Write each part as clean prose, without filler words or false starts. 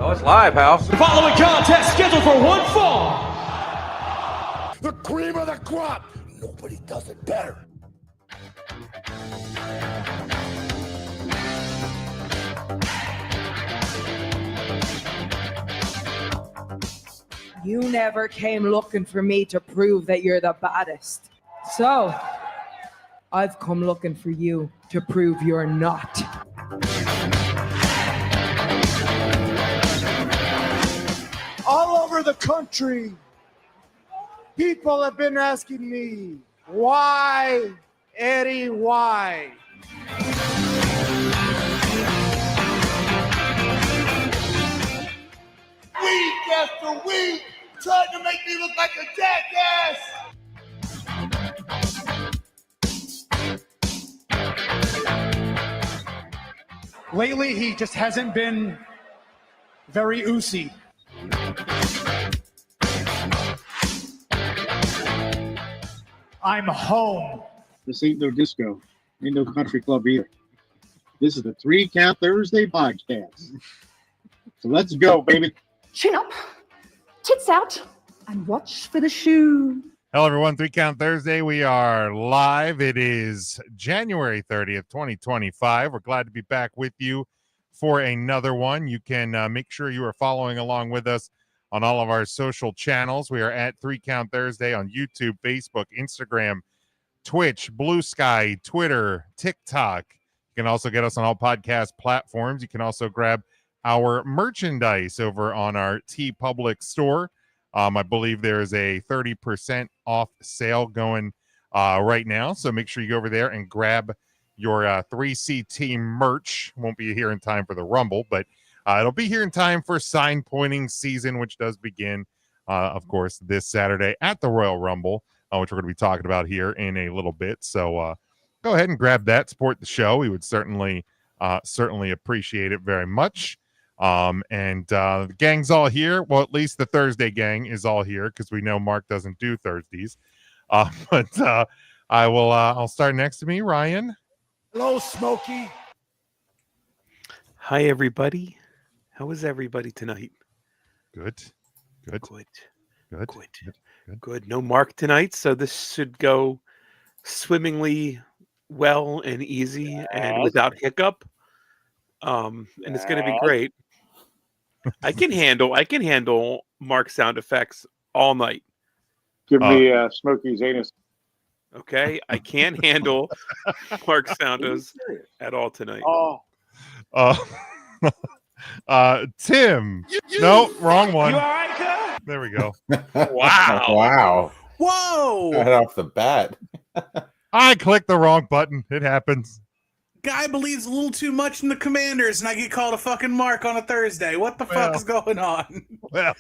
Oh, it's live, House. The following contest scheduled for one fall. The cream of the crop. Nobody does it better. You never came looking for me to prove that you're the baddest. So, I've come looking for you to prove you're not. All over the country, people have been asking me, why, Eddie, why? Week after week, trying to make me look like a jackass. Lately, he just hasn't been very oozy. I'm home. This ain't no disco. Ain't no country club either. This is the 3 Count Thursday podcast. So let's go, baby. Chin up, tits out, and watch for the shoe. Hello, everyone. 3 Count Thursday. We are live. It is January 30th, 2025. We're glad to be back with you for another one. You can make sure you are following along with us on all of our social channels. We are at 3 Count Thursday on YouTube, Facebook, Instagram, Twitch, Blue Sky, Twitter, TikTok. You can also get us on all podcast platforms. You can also grab our merchandise over on our TeePublic store. I believe there is a 30% off sale going right now. So make sure you go over there and grab your 3CT merch. Won't be here in time for the Rumble, but it'll be here in time for sign pointing season, which does begin, of course, this Saturday at the Royal Rumble, which we're going to be talking about here in a little bit. So go ahead and grab that, support the show. We would certainly appreciate it very much. The gang's all here. Well, at least the Thursday gang is all here because we know Mark doesn't do Thursdays. I'll start next to me, Ryan. Hello, Smokey. Hi, everybody. How is everybody tonight? Good. No Mark tonight, so this should go swimmingly well and easy and without hiccup. And it's going to be great. I can handle Mark sound effects all night. Give me Smokey's anus. Okay, I can't handle Mark soundos at all tonight. Tim. No, wrong one. You all right, girl? There we go. Wow. Whoa! Right off the bat. I clicked the wrong button. It happens. Guy believes a little too much in the Commanders, and I get called a fucking mark on a Thursday. What the fuck is going on? Well,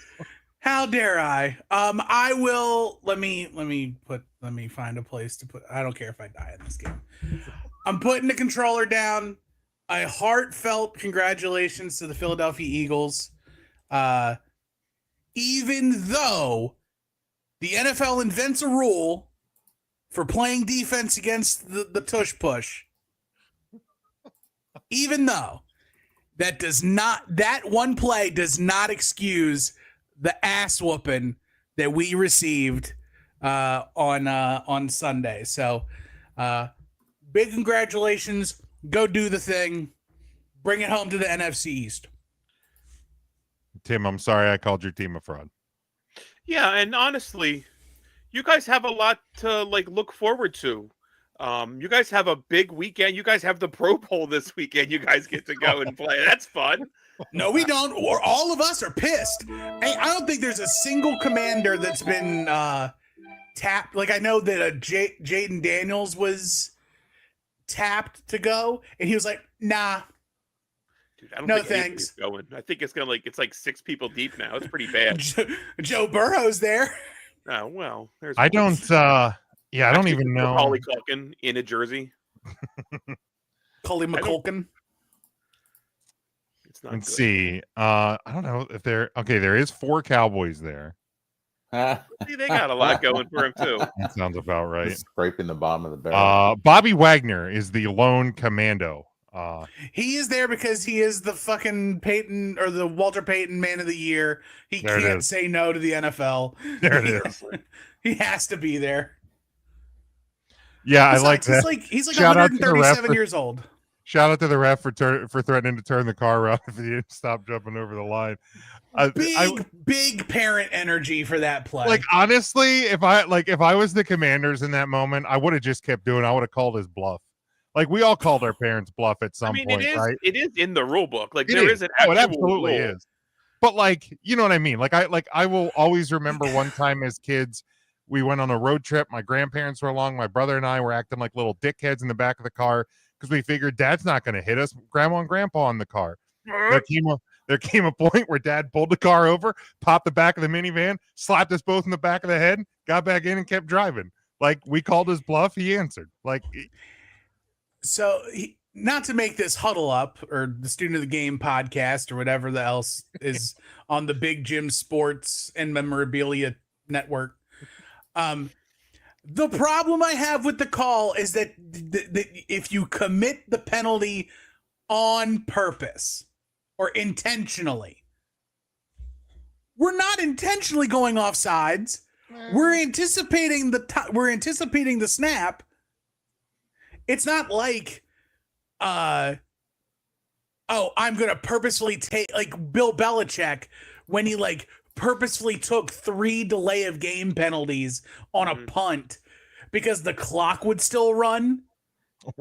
how dare I? I will. Let me find a place to put. I don't care if I die in this game. I'm putting the controller down. A heartfelt congratulations to the Philadelphia Eagles. Even though the NFL invents a rule for playing defense against the tush push. Even though that one play does not excuse the ass whooping that we received on Sunday. So big congratulations. Go do the thing. Bring it home to the NFC East. Tim, I'm sorry I called your team a fraud. Yeah, and honestly, you guys have a lot to look forward to. You guys have a big weekend. You guys have the Pro Bowl this weekend. You guys get to go and play. That's fun. No, we don't. Or all of us are pissed. Hey, I don't think there's a single commander that's been tapped. Like, I know that Jaden Daniels was tapped to go, and he was like, "Nah, dude, I don't no think thanks." Going. I think it's gonna it's 6 people deep now. It's pretty bad. Joe Burrow's there. Oh well, there's. I don't. Yeah, I don't even know. Macaulay Culkin in a jersey. Cully McCulkin. It's not. Let's good. see. I don't know if there. Okay, there is 4 Cowboys there. See, they got a lot going for him too. That sounds about right. Scraping the bottom of the barrel. Bobby Wagner is the lone commando He is there because he is the fucking Peyton or the Walter Payton Man of the Year. He can't say no to the NFL. There it is. He has to be there. Yeah, Besides, I like that. He's like Shout out to the 137 ref years old. Shout out to the ref for threatening to turn the car around if he didn't stop jumping over the line. Big parent energy for that play. Like, honestly, if I was the Commanders in that moment, I would have just kept doing. I would have called his bluff. Like, we all called our parents bluff at some point, right? It is in the rule book. Like, It there is. is an actual it absolutely rule. is. But like, you know what I mean? I will always remember one time as kids, we went on a road trip. My grandparents were along. My brother and I were acting like little dickheads in the back of the car because we figured Dad's not going to hit us. Grandma and Grandpa in the car. There came a point where Dad pulled the car over, popped the back of the minivan, slapped us both in the back of the head, got back in and kept driving. Like, we called his bluff. He answered. So, not to make this Huddle Up or the Student of the Game podcast or whatever the else is on the Big Jim Sports and Memorabilia Network. The problem I have with the call is that if you commit the penalty on purpose or intentionally, we're not intentionally going off sides. We're anticipating the snap. It's not like, I'm going to purposefully take, like Bill Belichick, when he purposefully took 3 delay of game penalties on a punt because the clock would still run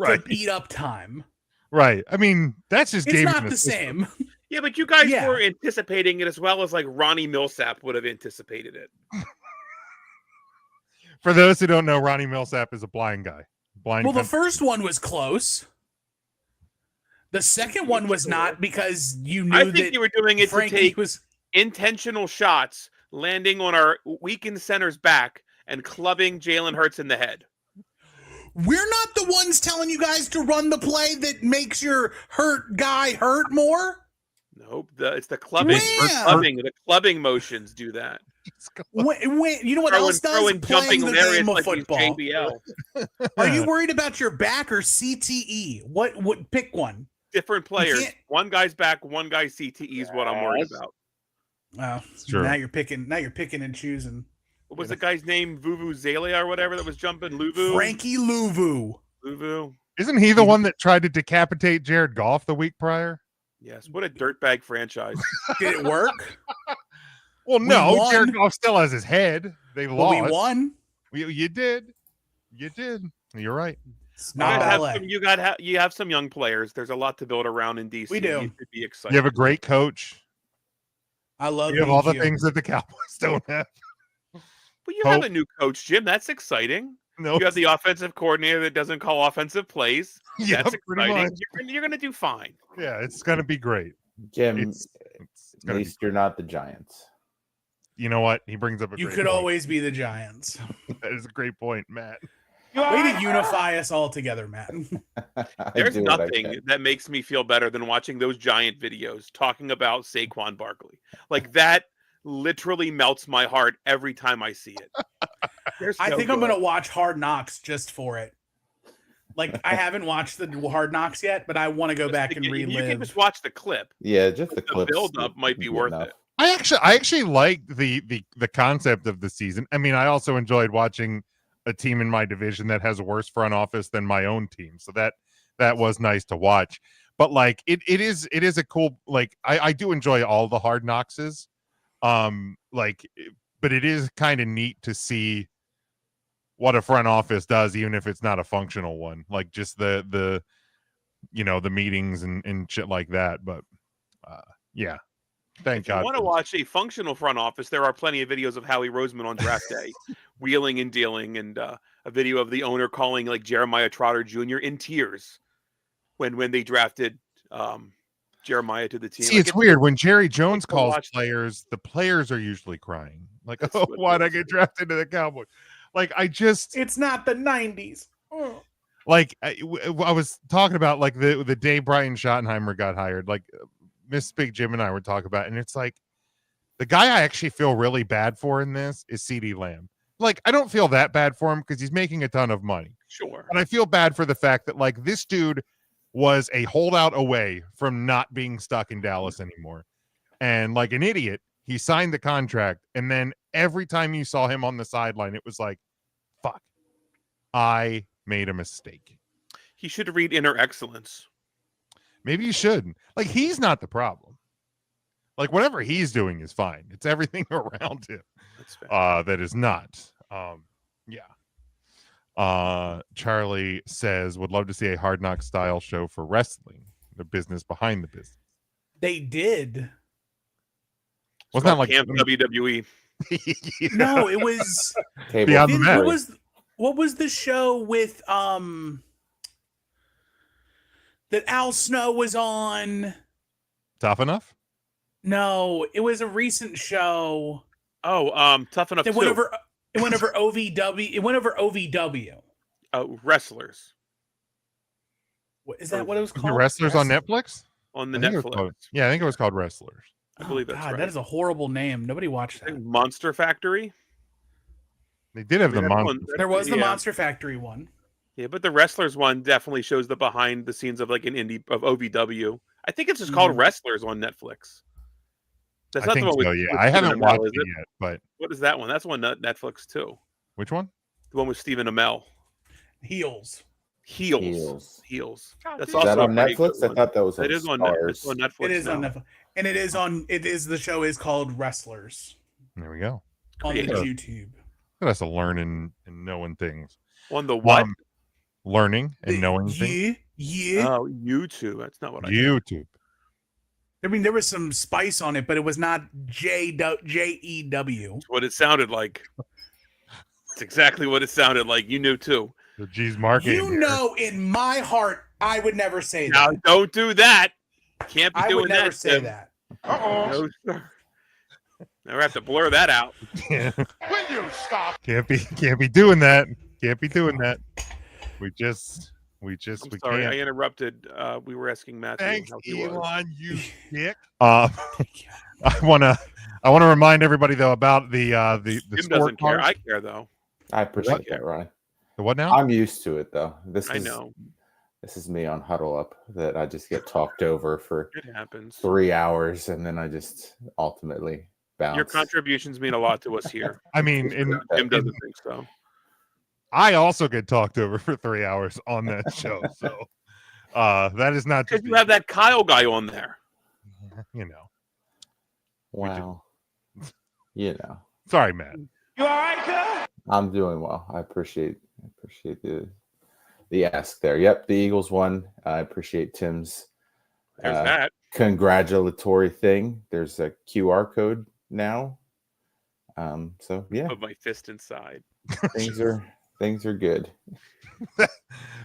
to beat up time. Right. I mean, that's just it's not the same. Yeah, but you guys were anticipating it as well as like Ronnie Millsap would have anticipated it. For those who don't know, Ronnie Millsap is a blind guy. Well, the first one was close. The second one was not because you knew I think you were doing it Frankie to take was intentional shots, landing on our weakened center's back and clubbing Jalen Hurts in the head. We're not the ones telling you guys to run the play that makes your hurt guy hurt more. Nope, it's the clubbing. The clubbing motions do that. When, you know what else does? Playing the game of football. JBL. Are you worried about your back or CTE? What? Pick one. Different players. One guy's back, one guy's CTE is what I'm worried about. Oh, now you're picking and choosing. What was the guy's name? Vuvu Zalia or whatever that was jumping? Luvu? Frankie Luvu. Isn't he the one that tried to decapitate Jared Goff the week prior? Yes. What a dirtbag franchise. Did it work? Well, no. Jared Goff still has his head. They lost. We won. You did. You're right. It's not you have some young players. There's a lot to build around in DC. We do. You should be excited. You have a great coach. I love you. Have all the things that the Cowboys don't have. Well, you have a new coach, Jim. That's exciting. No, you have the offensive coordinator that doesn't call offensive plays. Yeah, that's exciting. You're going to do fine. Yeah, it's going to be great. Jim, it's at least you're not the Giants. You know what? He brings up a You great could point. always be the Giants. That is a great point, Matt. Way to unify us all together, Matt. There's nothing that makes me feel better than watching those Giant videos talking about Saquon Barkley. Like, that literally melts my heart every time I see it. I think I'm going to watch Hard Knocks just for it. Like, I haven't watched the Hard Knocks yet, but I want to go back and relive. You can just watch the clip. Yeah, just the clip. Build-up might be worth it. I actually liked the concept of the season. I mean, I also enjoyed watching a team in my division that has a worse front office than my own team. So that was nice to watch. But like it is a cool, like I do enjoy all the Hard Knockses. But it is kind of neat to see what a front office does, even if it's not a functional one. Like just the meetings and shit like that. But yeah. Thank God. If you want to watch a functional front office, there are plenty of videos of Howie Roseman on draft day, wheeling and dealing, and a video of the owner calling like Jeremiah Trotter Jr. in tears when they drafted Jeremiah to the team. See, it's weird when Jerry Jones calls players, the players are usually crying. Like, oh, why'd I get drafted to the Cowboys? Like, it's not the 90s. Oh. Like, I was talking about like the day Brian Schottenheimer got hired, like Miss Big Jim and I were talking about, and it's like the guy I actually feel really bad for in this is CeeDee Lamb. Like, I don't feel that bad for him because he's making a ton of money. Sure. And I feel bad for the fact that like this dude was a holdout away from not being stuck in Dallas anymore. And like an idiot, he signed the contract. And then every time you saw him on the sideline, it was like, fuck, I made a mistake. He should read Inner Excellence. Maybe you should. Like, he's not the problem. Like, whatever he's doing is fine. It's everything around him that is not. Charlie says, would love to see a Hard Knock style show for wrestling, the business behind the business. They did. Wasn't that like Camp WWE? Yeah. No, it was Beyond the Mat. What was the show with that Al Snow was on? Tough Enough? No, it was a recent show. Oh, Tough Enough. It went over OVW. It went over OVW. Oh, Wrestlers. Is that what it was The called? Wrestlers on Netflix? On the I think it was Netflix. called- yeah, I think it was called Wrestlers. I believe that's right. That is a horrible name. Nobody watched I think that. Monster Factory. They did have the That's monster. one- There was the yeah. Monster Factory one. Yeah, but the Wrestlers one definitely shows the behind the scenes of like an indie of OVW. I think it's just called Wrestlers on Netflix. That's I not think the one so, with, yeah. with I Stephen haven't Amell, watched is it yet, but What is that one? That's one Netflix too. which one? The one with Stephen Amell. Heels. Heels. That's Is also that a on pretty good Netflix? I one. thought that was on It is on Stars. It's on Netflix. It is on now. Netflix, and it is on. It is the show is called Wrestlers There we go. on the Creative. YouTube. Look at us learning and knowing things. On the what? Learning and knowing things. Yeah. Oh, YouTube. That's not what I. YouTube. I mean, there was some spice on it, but it was not JEW. It's what it sounded like. It's exactly what it sounded like. You knew too. The G's market. You know, in my heart, I would never say Now that. don't do that. Can't be I doing would never that. say Tim. that. No, sir. Now we have to blur that out. Will you stop? Can't be doing that. Can't be doing that. We I'm sorry, can't. I interrupted. We were asking Matthew Thanks, how he was. Elon, you dick. I wanna remind everybody though about the Jim doesn't care. scorecard. I care though. I appreciate that, Ryan. The what now? I'm used to it though. I know This is me on Huddle Up that I just get talked over for it happens. 3 hours and then I just ultimately bounce. Your contributions mean a lot to us here. I mean, Jim doesn't think so. I also get talked over for 3 hours on that show. So that is not Because just you have that Kyle guy on there. you know. Wow. You know. Sorry, Matt. You all right, cuz? I'm doing well. I appreciate the ask there. Yep, the Eagles won. I appreciate Tim's There's that. congratulatory thing. There's a QR code now. So yeah, Of my fist inside. things are good.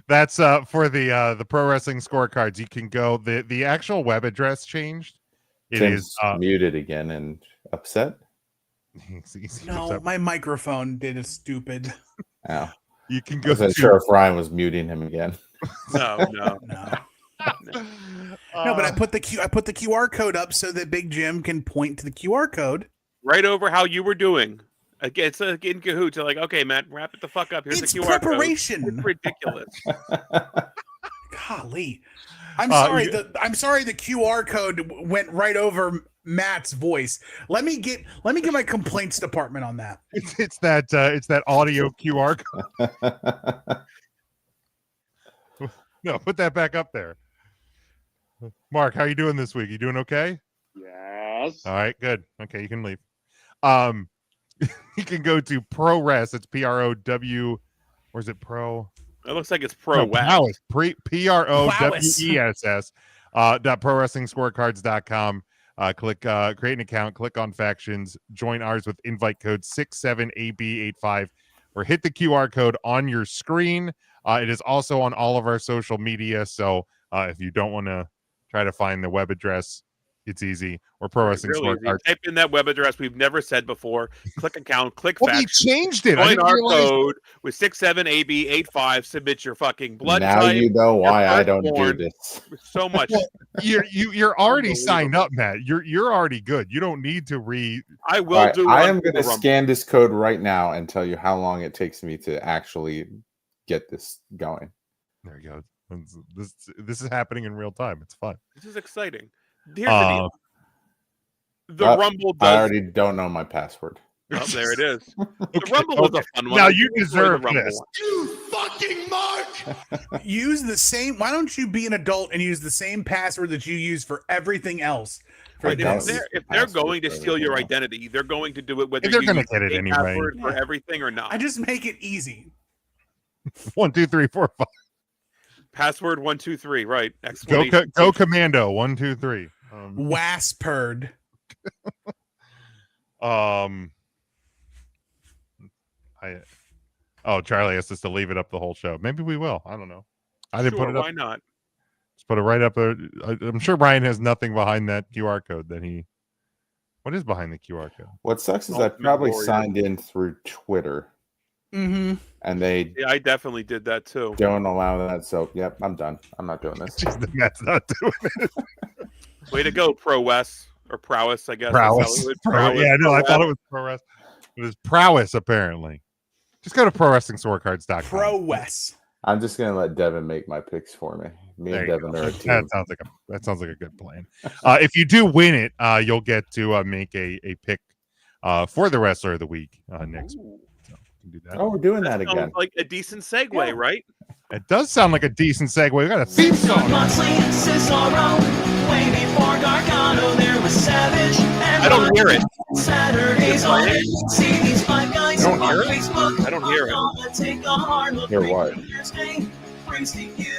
That's for the pro wrestling scorecards. You can go the actual web address changed. It Tim's is muted again and upset. he's No, upset. my microphone did a stupid. Oh, You can I go wasn't to sure if Ryan was muting him again. No. No. No, but I put the QR code up so that Big Jim can point to the QR code. Right over how you were doing. Again, it's like in cahoots. You're like, okay, Matt, wrap it the fuck up. Here's It's the QR preparation. code. It's ridiculous. Golly. I'm sorry the QR code went right over Matt's voice. Let me get my complaints department on that. it's that audio QR code. No, put that back up there. Mark, how you doing this week? You doing okay? Yes. All right, good. Okay, you can leave. You can go to ProRes. It's PROW, or is it Pro? It looks like it's pro No, wax. Prowess. PROWESS. .ProWrestlingScorecards.com. Click create an account, click on factions, join ours with invite code 67AB85, or hit the QR code on your screen. It is also on all of our social media. So if you don't want to try to find the web address, it's easy. Or Pro Wrestling Really easy. Scorecards. Type in that web address we've never said before. Click account, click Well, they faction. changed it. I Join didn't our realize- code with 67AB85. Submit your fucking blood now type. you know why I don't do firstborn. this. So much. You're already Unbelievable. signed up, Matt. You're already good. You don't need to read. I will All right, do. I one am for going the to Rumble. scan this code right now and tell you how long it takes me to actually get this going. There you go. This is happening in real time. It's fun. This is exciting. Here's the deal. The Well, Rumble I does. already don't know my password. Oh, there it is. The Okay, Rumble was a fun one. Now I you do enjoy the deserve Rumble this. one. You fucking mark! Use the same. Why don't you be an adult and use the same password that you use for everything else? For Right, don't this? use if the they're password going to for steal your everything else. identity, they're going to do it whether They're you gonna use get the it same anyway. password for Yeah. everything or not. I just make it easy. 1, 2, 3, 4, 5. Password 1, 2, 3. Right. Go, Explanation. go, commando. 1, 2, 3. Wasperd. Charlie asked us to leave it up the whole show. Maybe we will. I don't know. I didn't Sure, put it up. why not? Just put it right up there. I'm sure Ryan has nothing behind that QR code that he. What is behind the QR code? What sucks is I Ultimate probably Warrior. signed in through Twitter, Mm-hmm. and they Yeah, I definitely did that too. don't allow that. So, yep, I'm done. I'm not doing this. Jeez, the Matt's not doing it. Way to go, Pro Wes or Prowess, I guess. Prowess. Yeah, no, I thought it was prowess. It was prowess, apparently. Just go to ProWrestlingScorecards.com. Pro Wes. I'm just gonna let Devin make my picks for me. Me There and you Devin go. are a That team. sounds like a good plan. If you do win it, you'll get to make a pick for the wrestler of the week next week. So you can do that. Oh, we're doing that Sounds again. like a decent segue, right? It does sound like a decent segue. We got a theme song. I don't hear it. Saturdays on see these five guys don't hear on it? Facebook. I don't hear it. Take a hard look. Hear what? Brings to you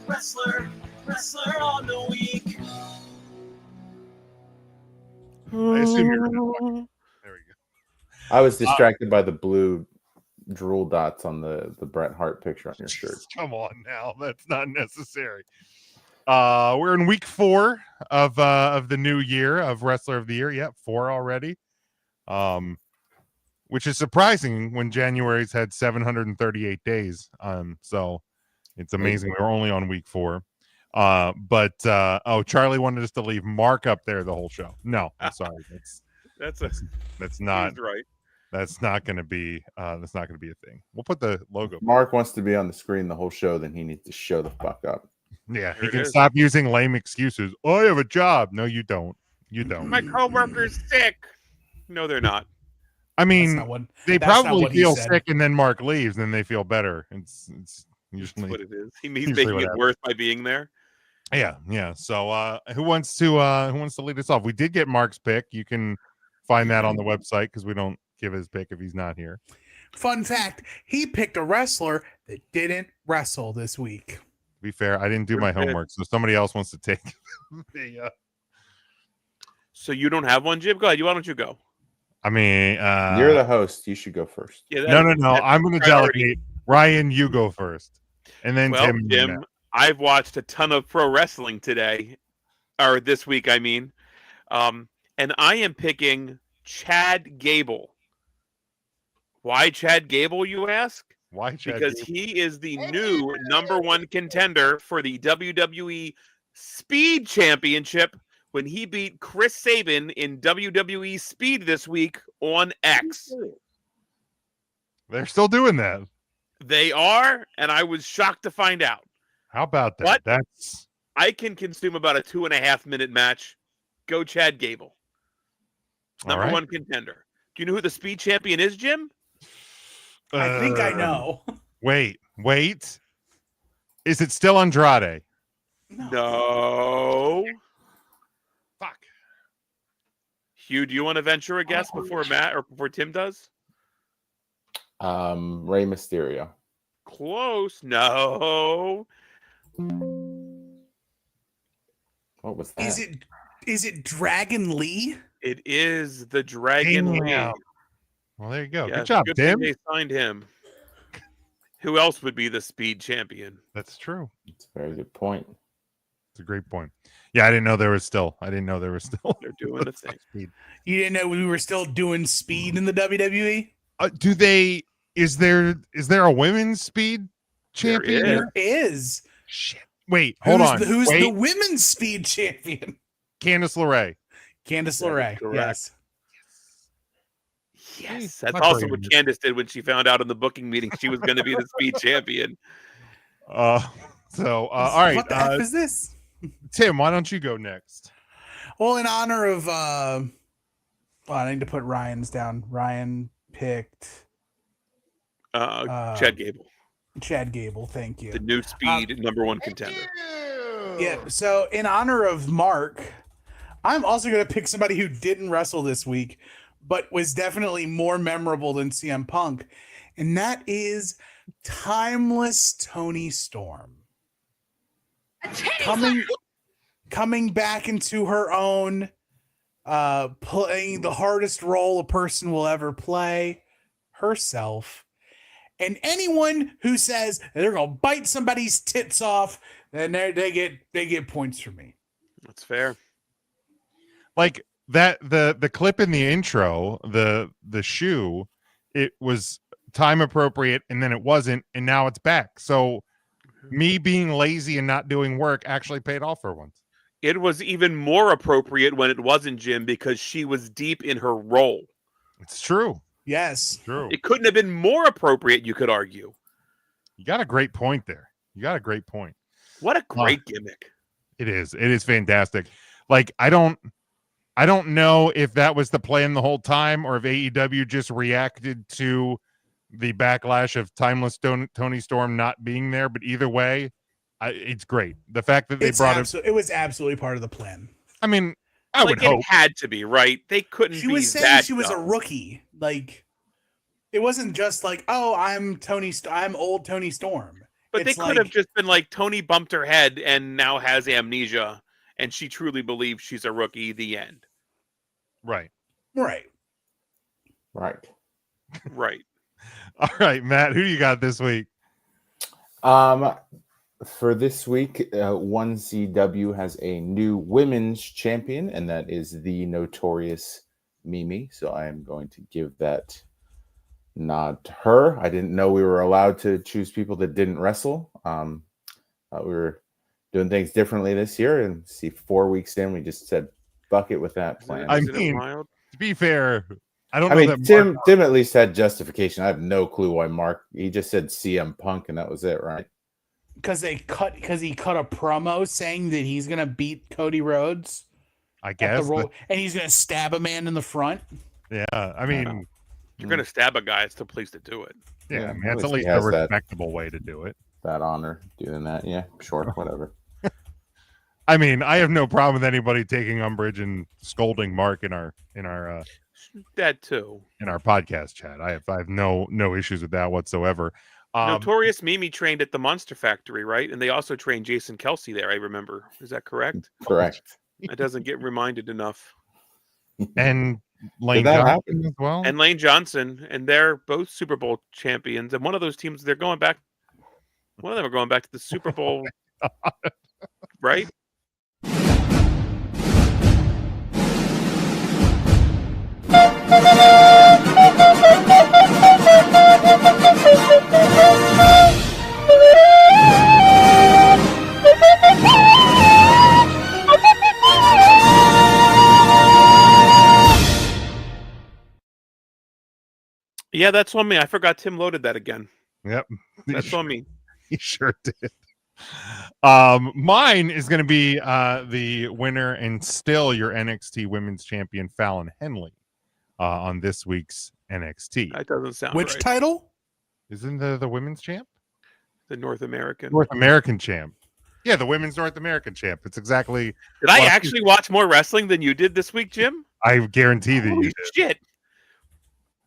wrestler on the week. I assume you're gonna fucking- There we go. I was distracted by the blue drool dots on the Bret Hart picture on your shirt. Come on now, that's not necessary. We're in week 4 of the new year of Wrestler of the Year. Yep, 4 already. Which is surprising when January's had 738 days. So it's amazing we're only on week 4. But Charlie wanted us to leave Mark up there the whole show. No, I'm sorry. That's not right. That's not going to be a thing. We'll put the logo. If Mark wants to be on the screen the whole show, then he needs to show the fuck up. Yeah, There he it can is. stop using lame excuses. Oh, I have a job. No, you don't. You don't. My coworker's sick. No, they're not. I That's mean, not what, they that's not probably what he feel said. sick, and then Mark leaves, and they feel better. It's usually That's what it is. He's usually making what it happens. worse by being there. Yeah. So who wants to lead us off? We did get Mark's pick. You can find that on the website because we don't give his pick if he's not here. Fun fact: he picked a wrestler that didn't wrestle this week. To be fair, I didn't do my Good. homework, so somebody else wants to take the So you don't have one, Jim? Go ahead. Why don't you go? I mean, You're the host. You should go first. Yeah. no. that's I'm going to priority. delegate. Ryan, you go first, and then Well, Tim. and then Jim, Matt. I've watched a ton of pro wrestling today, or this week, I mean. And I am picking Chad Gable. Why Chad Gable, you ask? Why? Chad Because Gable? he is the new #1 contender for the WWE Speed Championship when he beat Chris Sabin in WWE Speed this week on X. They're still doing that. They are, and I was shocked to find out. How about that? What? That's I can consume about a 2.5-minute match. Go Chad Gable. all right. #1 contender. Do you know who the Speed Champion is, Jim? I think I know. Wait. Is it still Andrade? No. Fuck. Hugh, do you want to venture a guess before Matt or before Tim does? Rey Mysterio. Close. No. What was that? Is it Dragon Lee? It is the Dragon Lee. Damn. Well, there you go. Yes, Good job, thing Tim. They signed him. Who else would be the Speed Champion? That's true. It's a very good point. It's a great point. Yeah, I didn't know there was still. They're doing the thing. Speed. You didn't know we were still doing speed in the WWE? Do they? Is there a women's speed champion? is. here? There is. Shit. Wait, hold on. Who's Wait. the women's speed champion? Candice LeRae. Candice That is LeRae. correct. Yes. Yes, My that's also brain what is- Candice did when she found out in the booking meeting she was going to be the Speed Champion. All right. What the F is this? Tim, why don't you go next? Well, in honor of I need to put Ryan's down. Ryan picked Chad Gable, Chad Gable, thank you. the new speed number one contender. Yeah, so in honor of Mark, I'm also going to pick somebody who didn't wrestle this week, but was definitely more memorable than CM Punk, and that is timeless Tony Storm. Coming back into her own, playing the hardest role a person will ever play, herself. And anyone who says they're gonna bite somebody's tits off, then they get points from me. That's fair. Like that, the clip in the intro, the shoe, it was time appropriate, and then it wasn't, and now it's back. So me being lazy and not doing work actually paid off for once. It was even more appropriate when it wasn't Jim because she was deep in her role. It's true. Yes. True. It couldn't have been more appropriate, you could argue. You got a great point there. What a great gimmick. It is. It is fantastic. Like, I don't know if that was the plan the whole time or if AEW just reacted to the backlash of timeless Tony Storm not being there, but either way, it's great. The fact that they brought it was absolutely part of the plan. I mean, I would hope it had to be, right? They couldn't. She was saying she was a rookie. Like, it wasn't just like, oh, I'm old Tony Storm. But they could have just been like, Tony bumped her head and now has amnesia, and she truly believes she's a rookie. The end. Right. Right. All right, Matt, who do you got this week? For this week, 1CW has a new women's champion, and that is the notorious Mimi. So I am going to give that nod to her. I didn't know we were allowed to choose people that didn't wrestle. We were doing things differently this year, and see, 4 weeks in, we just said, "Fuck it" with that plan. I mean, to be fair, I mean, Tim at least had justification. I have no clue why Mark. He just said CM Punk, and that was it, right? Because he cut a promo saying that he's gonna beat Cody Rhodes. I guess, and he's gonna stab a man in the front. Yeah, I mean, you're gonna stab a guy. It's the place to do it. Yeah, I mean, that's at least a respectable way to do it. That honor doing that, yeah, sure, whatever. I mean, I have no problem with anybody taking umbrage and scolding Mark in our that too in our podcast chat. I have no issues with that whatsoever. Notorious Mimi trained at the Monster Factory, right? And they also trained Jason Kelsey there, I remember. Is that correct? Correct. That doesn't get reminded enough. And Lane Johnson as well. And Lane Johnson, and they're both Super Bowl champions. And one of those teams, they're going back. One of them are going back to the Super Bowl, right? Yeah, that's on me. I forgot Tim loaded that again. Yep. That's on me. He sure did. Mine is going to be the winner and still your NXT Women's Champion Fallon Henley on this week's NXT. That doesn't sound Which right. title? Isn't the women's champ? The North American champ. Yeah, the women's North American champ. It's exactly. Did I actually watch more wrestling than you did this week, Jim? I guarantee that you did. Shit.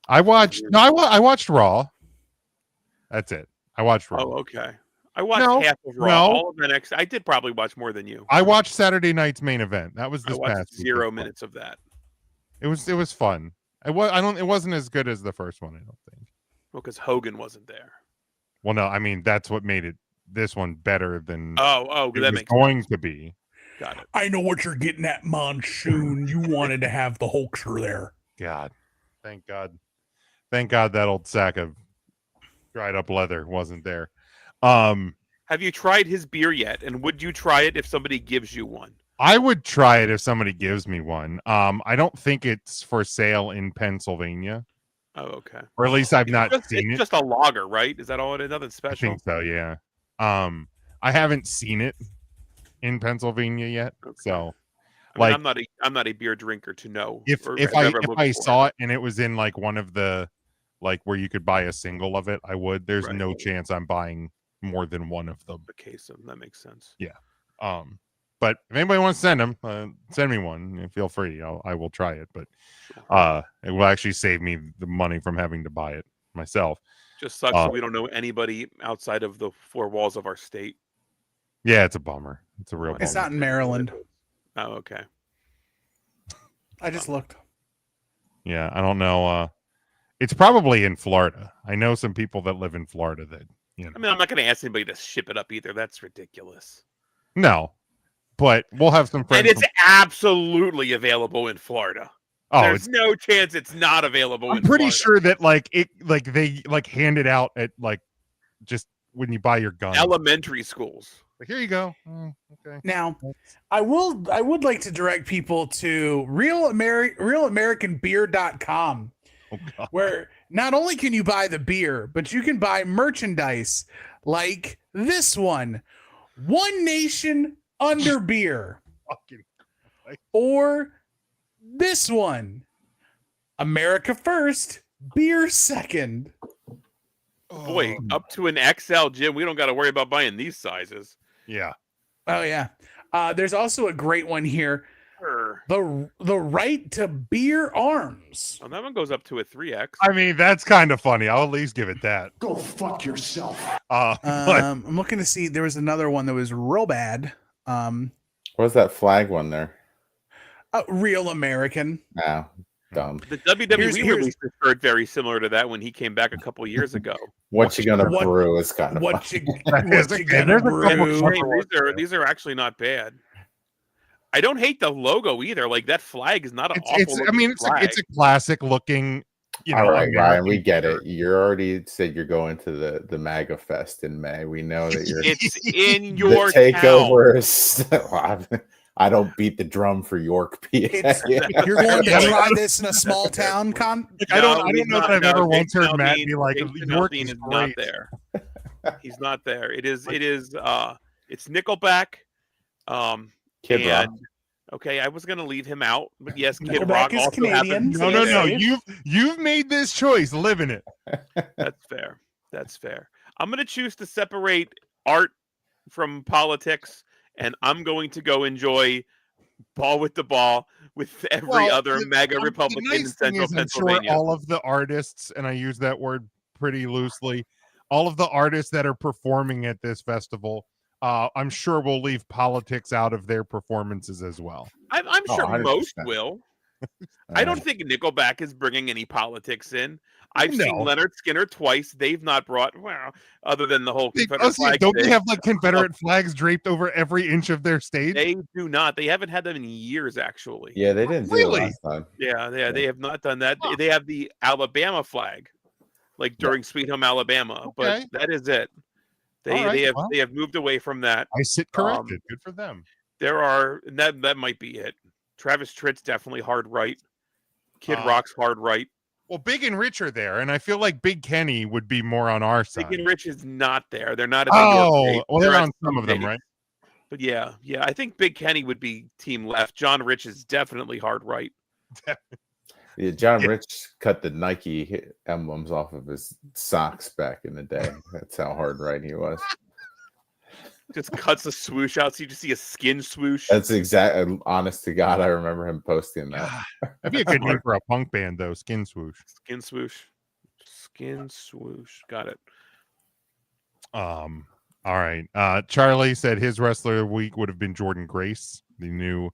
I watched Raw. That's it. I watched Raw. Oh, okay. I watched half of Raw. All of NXT. I did probably watch more than you. I watched Saturday night's main event. That was this past 0 minutes of that. It was fun. It wasn't as good as the first one, I don't think. Well, because Hogan wasn't there. Well, no, I mean that's what made this one better than that makes going sense. To be. Got it. I know what you're getting at, Monsoon. You wanted to have the Hulkster there. God. Thank God that old sack of dried up leather wasn't there. Have you tried his beer yet? And would you try it if somebody gives you one? I would try it if somebody gives me one. I don't think it's for sale in Pennsylvania. Oh, okay. Or at least I've not seen it. It's just a lager, right? Is that all it is? Nothing special. I think so, yeah. I haven't seen it in Pennsylvania yet, so I mean, like I'm not a beer drinker to know. if or if have I ever if looked I for saw it and it was in like one of the like where you could buy a single of it, I would. There's Right. no chance I'm buying more than one of them. a case of that makes sense. Yeah. But if anybody wants to send them, send me one. Feel free. I will try it. But it will actually save me the money from having to buy it myself. Just sucks that we don't know anybody outside of the four walls of our state. Yeah, it's a bummer. It's a real bummer. It's not in Maryland. Oh, okay. I just looked. Yeah, I don't know. It's probably in Florida. I know some people that live in Florida that, you know. I mean, I'm not going to ask anybody to ship it up either. That's ridiculous. No, but we'll have some friends. And it's absolutely available in Florida. Oh, there's no chance it's not available. I'm in pretty Florida. sure that they hand it out at like just when you buy your gun. Elementary schools. Like, here you go. Okay. Now, I would like to direct people to realamericanbeer.com, where not only can you buy the beer, but you can buy merchandise like this one, One Nation Under Beer, or this one, America First, Beer Second. Boy, up to an XL, Jim. We don't got to worry about buying these sizes. Yeah. Oh yeah. There's also a great one here. The right to beer arms. Well, that one goes up to a 3X. I mean, that's kind of funny. I'll at least give it that. Go fuck yourself. I'm looking to see. There was another one that was real bad. What's that flag one there? Real American. No, dumb. The WWE released a shirt very similar to that when he came back a couple years ago. What you gonna brew is kind of what funny. you gonna brew? These are actually not bad. I don't hate the logo either. Like that flag is not an awful. It's a classic looking. You know, all right, Ryan, American we get it. You already said you're going to the MAGA Fest in May. We know that you're. It's in your the takeover town. is. I don't beat the drum for York, PA. You're going to try this in a small town. I don't know that I've ever once heard Matt be like, York is not there. He's not there. It's Nickelback. Kid Rock. Okay, I was gonna leave him out, but yes, Kid Nickelback Rock is also Canadian. happens. No. You've made this choice. Live in it. That's fair. That's fair. I'm gonna choose to separate art from politics, and I'm going to go enjoy ball with the ball with every other MAGA Republican in central Pennsylvania. Sure all of the artists, and I use that word pretty loosely, all of the artists that are performing at this festival, I'm sure we'll leave politics out of their performances as well. I'm sure 100%. most will. I don't think Nickelback is bringing any politics in. I've seen Leonard Skinner twice. They've not brought, other than the whole Confederate flag. Don't they have like Confederate flags draped over every inch of their stage? They do not. They haven't had them in years, actually. Yeah, they didn't do it last time. Yeah, they have not done that. They have the Alabama flag, like during Sweet Home Alabama, but that is it. They have moved away from that. I sit corrected. Good for them. That might be it. Travis Tritt's definitely hard right. Kid Rock's hard right. Well, Big and Rich are there, and I feel like Big Kenny would be more on our side. Big and Rich is not there. They're not at the York. Well, they're on some of them, right? But yeah. I think Big Kenny would be team left. John Rich is definitely hard right. Yeah, John Rich cut the Nike emblems off of his socks back in the day. That's how hard right he was. Just cuts the swoosh out, so you just see a skin swoosh. That's exactly. Honest to God, I remember him posting that. That'd be a good name for a punk band, though. Skin swoosh. Skin swoosh. Skin swoosh. Got it. All right. Charlie said his wrestler of the week would have been Jordan Grace, the new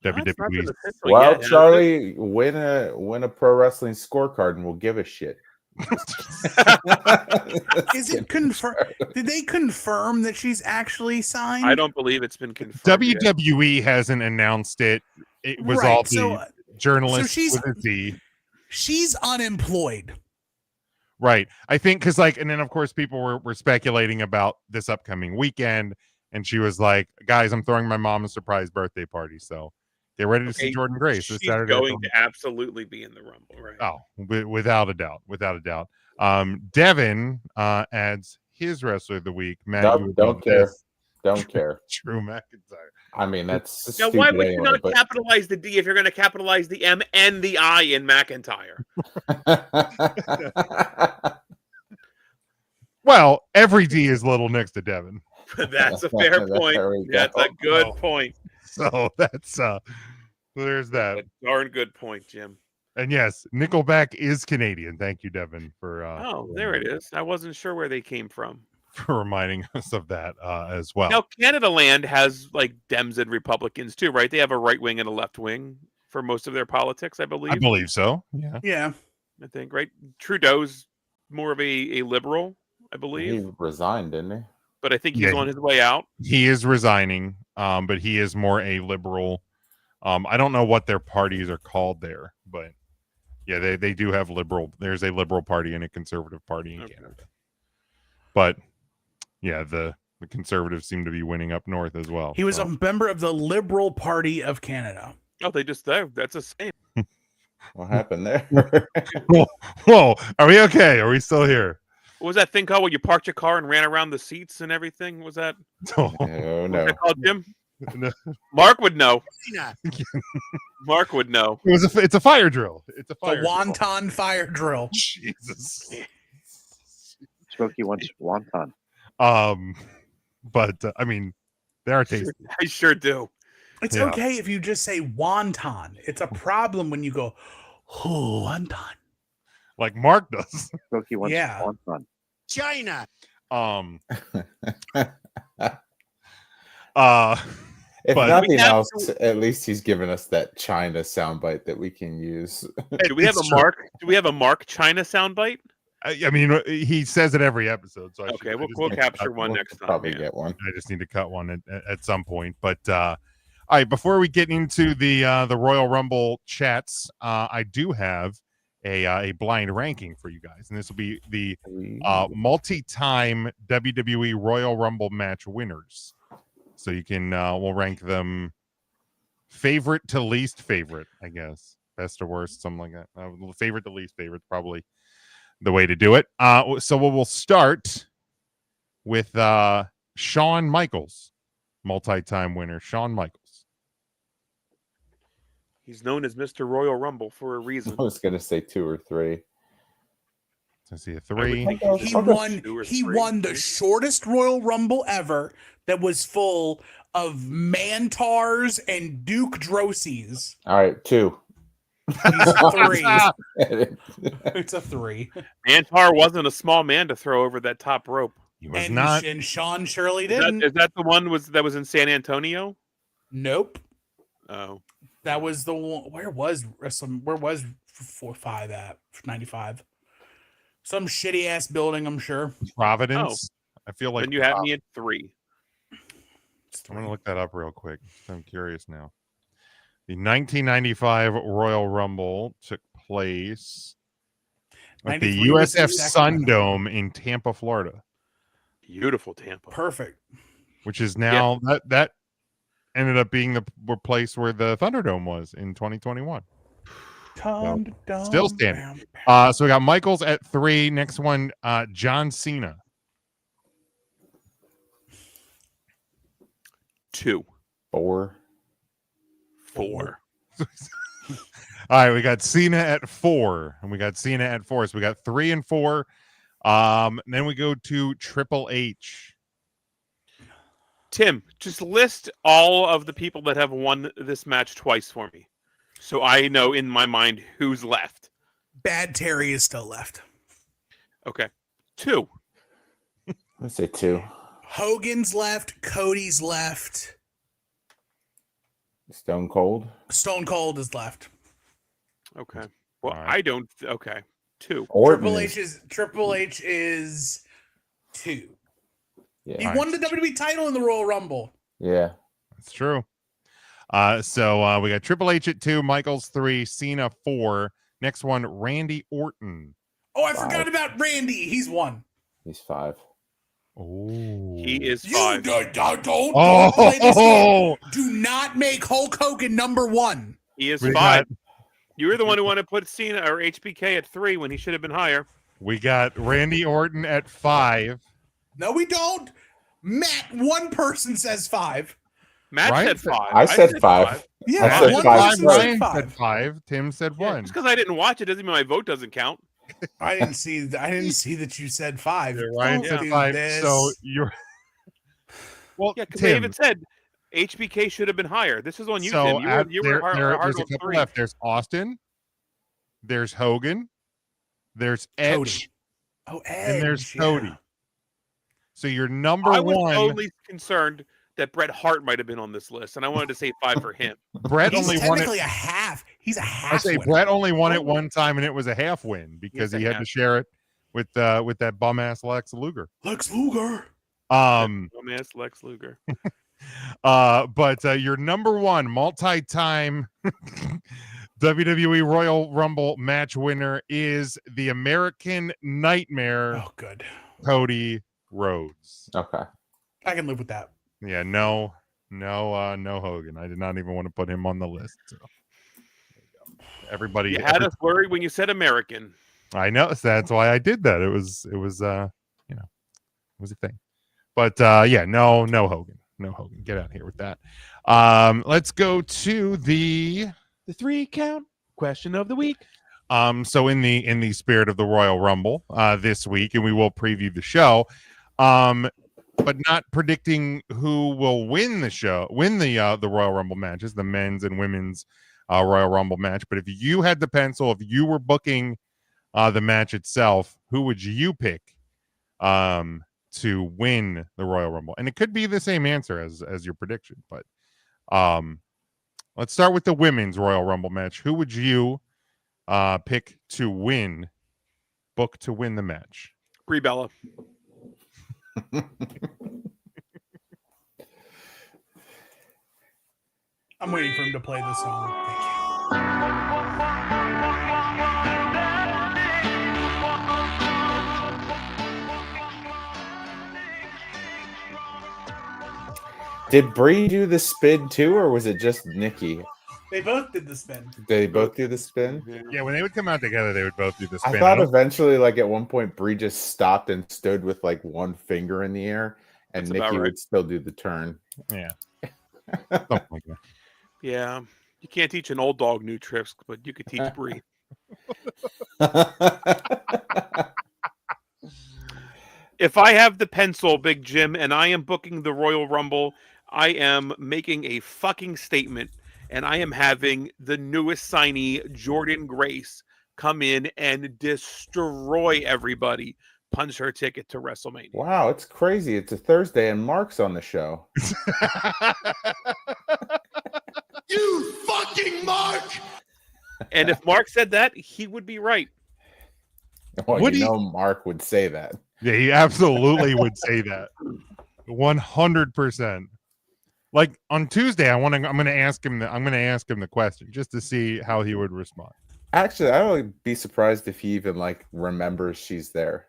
WWE. Well, Charlie, win a pro wrestling scorecard, and we'll give a shit. Is it confirmed? Did they confirm that she's actually signed? I don't believe it's been confirmed. WWE hasn't announced it. It was all the journalists with a Z. She's unemployed. Right. I think because and then of course people were speculating about this upcoming weekend, and she was like, guys, I'm throwing my mom a surprise birthday party. So get ready to see Jordan Grace this Saturday. She's going to absolutely be in the Rumble, right? Oh, without a doubt. Without a doubt. Devin adds, his wrestler of the week. Matt, Nope, you would don't love care. this. Don't care. Drew McIntyre. I mean, that's Now, stupid why would you anyway, not but- capitalize the D if you're going to capitalize the M and the I in McIntyre? Well, every D is little next to Devin. That's a fair point. There we That's a go. good point. So that's there's that. A darn good point, Jim. And yes, Nickelback is Canadian. Thank you, Devin, for Oh, there it is. I wasn't sure where they came from. for reminding us of that as well. Now, Canada Land has like Dems and Republicans too, right? They have a right wing and a left wing for most of their politics, I believe. I believe so. Yeah. Yeah. I think, right? Trudeau's more of a liberal, I believe. He resigned, didn't he? But I think he's Yeah, on his way out. He is resigning, but he is more a liberal. I don't know what their parties are called there, but yeah, they do have liberal. There's a liberal party and a conservative party in Okay. Canada. But yeah, the conservatives seem to be winning up north as well. He was so. a member of the Liberal Party of Canada. Oh, they just there. That's the same. What happened there? Whoa, are we okay? Are we still here? What was that thing called where you parked your car and ran around the seats and everything? Was that Oh what's no. that called, Jim? No. Mark would know. Mark would know. It's a fire drill. It's a The fire drill. wonton fire drill. Jesus. Smokey wants wonton. But I mean, they are tasty. I sure do. It's Yeah. okay if you just say wonton. It's a problem when you go, oh, wonton. Like Mark does. Smokey wants Yeah. wonton. China. If But- nothing We have else, at least he's given us that China soundbite that we can use. Hey, do we have It's a true. Mark? Do we have a Mark China soundbite? I mean, he says it every episode. So I Okay, should- I we'll, just we'll need to capture cut- one We'll next time. probably yeah. get one. I just need to cut one at some point. But all right, before we get into the Royal Rumble chats, I do have a blind ranking for you guys, and this will be the multi-time WWE Royal Rumble match winners. So you can we'll rank them favorite to least favorite, I guess, best or worst, something like that. Favorite to least favorite, probably the way to do it. So we'll start with Shawn Michaels, multi-time winner, Shawn Michaels. He's known as Mr. Royal Rumble for a reason. I was gonna say 2 or 3. I see a I would 3. think He should won. two or He three. won the shortest Royal Rumble ever. That was full of Mantars and Duke Drosies. All right, 2. He's a 3. It's a 3. Mantar wasn't a small man to throw over that top rope. He was And, not. and Sean Shirley Is didn't. that the one that was in San Antonio? Nope. Oh, That was the one. Where was 4-5 at 95? Some shitty ass building, I'm sure. Providence. I feel like then you have me at 3. I'm gonna look that up real quick. I'm curious now. The 1995 Royal Rumble took place at the 93 was the USF second one. Sundome in Tampa, Florida, Beautiful Tampa. Perfect. which is now that ended up being the place where the Thunderdome was in 2021. Still standing. So we got Michaels at 3. Next one, John Cena. 2. 4. 4. All right, we got Cena at 4, and we got Cena at 4. So we got 3 and 4. Then we go to Triple H. Tim, just list all of the people that have won this match twice for me, so I know in my mind who's left. Bad Terry is still left. Okay. 2. Let's say 2. Hogan's left. Cody's left. Stone Cold. Stone Cold is left. Okay. Well, All right. I don't. Okay. 2. Orton Triple H is 2. Yeah. He All won right. the WWE title in the Royal Rumble. Yeah. That's true. So we got Triple H at 2, Michaels 3, Cena 4. Next one, Randy Orton. Oh, I 5. forgot about Randy. He's 1. He's 5. Oh, He is You 5. don't play this game. Oh, Do not make Hulk Hogan number 1. He is we 5. got You were the one who wanted to put Cena or HBK at 3 when he should have been higher. we got Randy Orton at 5. No, we don't. Matt, one person says 5. Matt Ryan said said- 5. I said 5. Yeah, I Matt said one 5 person first. said Ryan 5. said 5. Tim said Yeah, 1. just because I didn't watch it doesn't mean my vote doesn't count. I didn't see that you said 5. Yeah, Ryan Don't said do 5. this. So you're well, Yeah, because they Tim. even said HBK should have been higher. This is on you, So Tim. You were hard there's a on couple 3. left. There's Austin. There's Hogan. There's Edge. Cody. Oh, Edge. And there's yeah. Cody. So you're number I was one. totally concerned that Bret Hart might have been on this list, and I wanted to say 5 for him. Brett He's only won it. technically a half. He's a I half. say winner. Brett only won it one time, and it was a half win because Yes, he a had half. to share it with that bum ass Lex Luger. Lex Luger. Dumbass Lex Luger. But your number one multi-time WWE Royal Rumble match winner is the American Nightmare, Oh, good. Cody Rhodes. Okay. I can live with that. Yeah, no Hogan. I did not even want to put him on the list. So there you go. Everybody, You had us worried when you said American. I know that's why I did that. It was it was a thing. But yeah, no Hogan. No Hogan. Get out of here with that. Let's go to the 3 count question of the week. So in the spirit of the Royal Rumble this week, and we will preview the show, but not predicting who will win the Royal Rumble matches, the men's and women's Royal Rumble match. But if you had the pencil, if you were booking the match itself, who would you pick to win the Royal Rumble? And it could be the same answer as your prediction, but let's start with the women's Royal Rumble match. Who would you pick to book to win the match? Brie Bella. I'm waiting for him to play the song. Thank you. Did Bree do the spin too, or was it just Nikki? They both did the spin. Did they both do the spin? Yeah, when they would come out together, they would both do the spin. I thought eventually, like at one point, Bree just stopped and stood with like one finger in the air, and That's about Nikki right. would still do the turn. Yeah. Something like that. Yeah. You can't teach an old dog new tricks, but you could teach Brie. If I have the pencil, Big Jim, and I am booking the Royal Rumble, I am making a fucking statement, and I am having the newest signee, Jordan Grace, come in and destroy everybody, punch her ticket to WrestleMania. Wow, it's crazy. It's a Thursday and Mark's on the show. You fucking Mark! And if Mark said that, he would be right. Well, Would you he- know Mark would say that. Yeah, he absolutely would say that. 100%. Like on Tuesday, I'm gonna ask him the question just to see how he would respond. Actually, I would be surprised if he even like remembers she's there.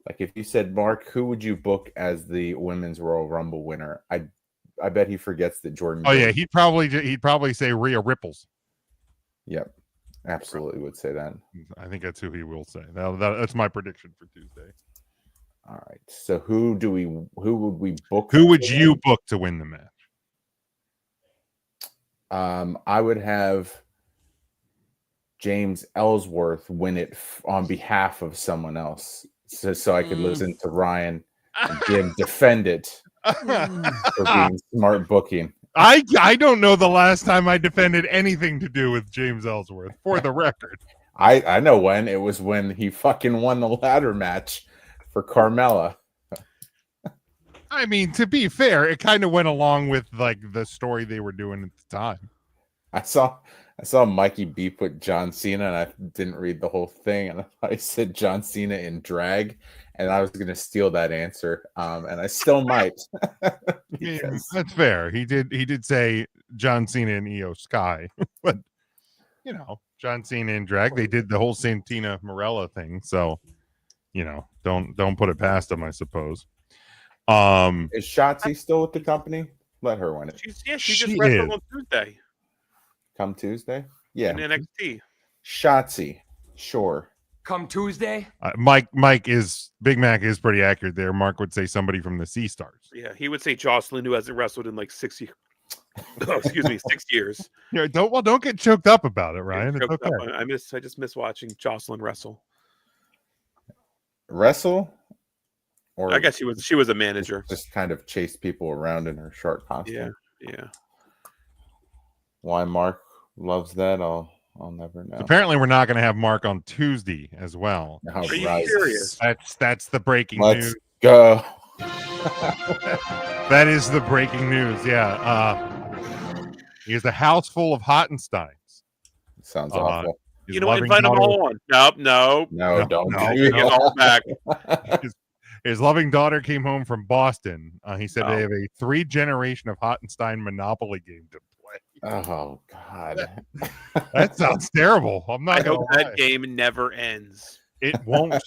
Like if you said, Mark, who would you book as the women's Royal Rumble winner? I bet he forgets that Jordan. Oh yeah, he'd probably say Rhea Ripples. Yep, absolutely would say that. I think that's who he will say. That's my prediction for Tuesday. All right. So who would we book? Who would to you win? book to win the match? I would have James Ellsworth win it on behalf of someone else, so I could listen to Ryan and Jim defend it for being smart booking. I don't know the last time I defended anything to do with James Ellsworth, for the record. I know when. It was when he fucking won the ladder match for Carmella. I mean, to be fair, it kind of went along with like the story they were doing at the time. I saw Mikey B put John Cena, and I didn't read the whole thing, and I said John Cena in drag, and I was going to steal that answer, and I still might. Yeah, that's fair. He did say John Cena and Io Sky, but you know, John Cena in drag. They did the whole Santina Morella thing, so you know, don't put it past him, I suppose. Is Shotzi still with the company? Let her win it. She just She wrestled is. on Tuesday Come Tuesday? Yeah. in NXT. Shotzi. Sure. come Tuesday. Big Mac is pretty accurate there. Mark would say somebody from the Sea Stars. Yeah, he would say Jocelyn, who hasn't wrestled in like 6 years. Excuse me, 6 years. Yeah, don't get choked up about it, Ryan. It's okay. I just miss watching Jocelyn wrestle. Wrestle? Or I guess she was a manager. Just kind of chase people around in her short costume. Yeah. Why Mark loves that, I'll never know. Apparently, we're not going to have Mark on Tuesday as well. Are you serious? That's the breaking Let's news. Go. That is the breaking news. Yeah. He has a house full of Hottensteins. Sounds awful. Invite them all on. Nope. No, don't. Get them all back. His loving daughter came home from Boston. He said Oh. they have a 3-generation of Hottenstein Monopoly game to play. Oh God, that sounds terrible. I'm not I gonna hope lie. that game never ends. It won't.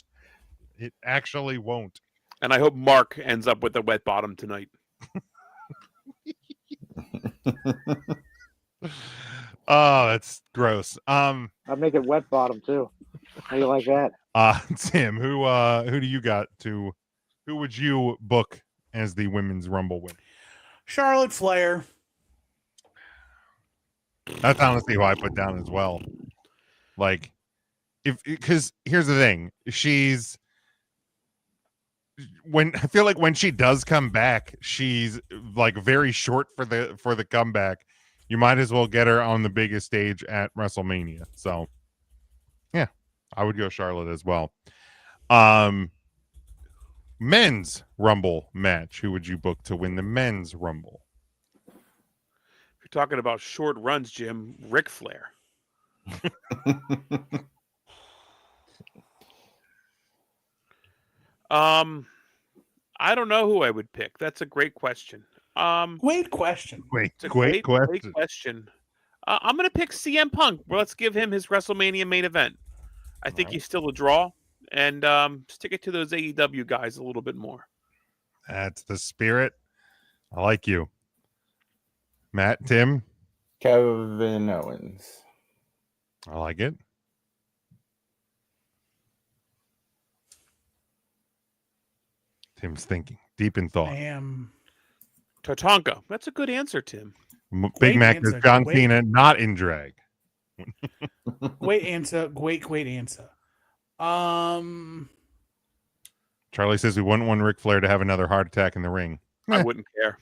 It actually won't. And I hope Mark ends up with a wet bottom tonight. Oh, that's gross. I'd make it wet bottom too. How you like that? Tim, who do you got to? Who would you book as the women's Rumble winner? Charlotte Flair. That's honestly who I put down as well. Like, because here's the thing, I feel like when she does come back, she's like very short for the comeback. You might as well get her on the biggest stage at WrestleMania. So, yeah, I would go Charlotte as well. Men's Rumble match. Who would you book to win the men's Rumble? If you're talking about short runs, Jim, Ric Flair. I don't know who I would pick. That's a great question. Great question. Great question. I'm going to pick CM Punk. Well, let's give him his WrestleMania main event. I think he's still a draw, and stick it to those AEW guys a little bit more. That's the spirit. I like you. Matt, Tim? Kevin Owens. I like it. Tim's thinking. Deep in thought. Tatanka. That's a good answer, Tim. Big Mac is John Cena, not in drag. Great answer. Great answer. Charlie says we wouldn't want Ric Flair to have another heart attack in the ring. I wouldn't care.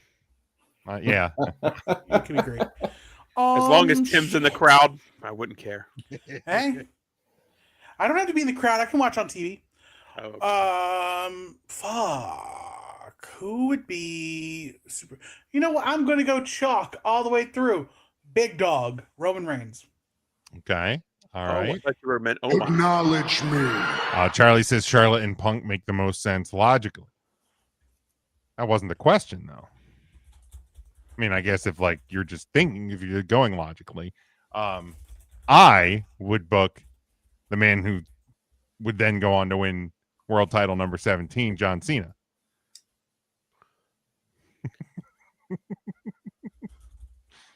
Yeah. It could be great. As long as Tim's in the crowd, I wouldn't care. Hey, I don't have to be in the crowd. I can watch on TV. Oh, Fuck. Who would be super? You know what? I'm going to go chalk all the way through. Big dog, Roman Reigns. Okay. All right. I thought you were meant. Acknowledge me. Charlie says Charlotte and Punk make the most sense logically. That wasn't the question, though. I mean, I guess if like you're just thinking, if you're going logically, I would book the man who would then go on to win world title number 17, John Cena.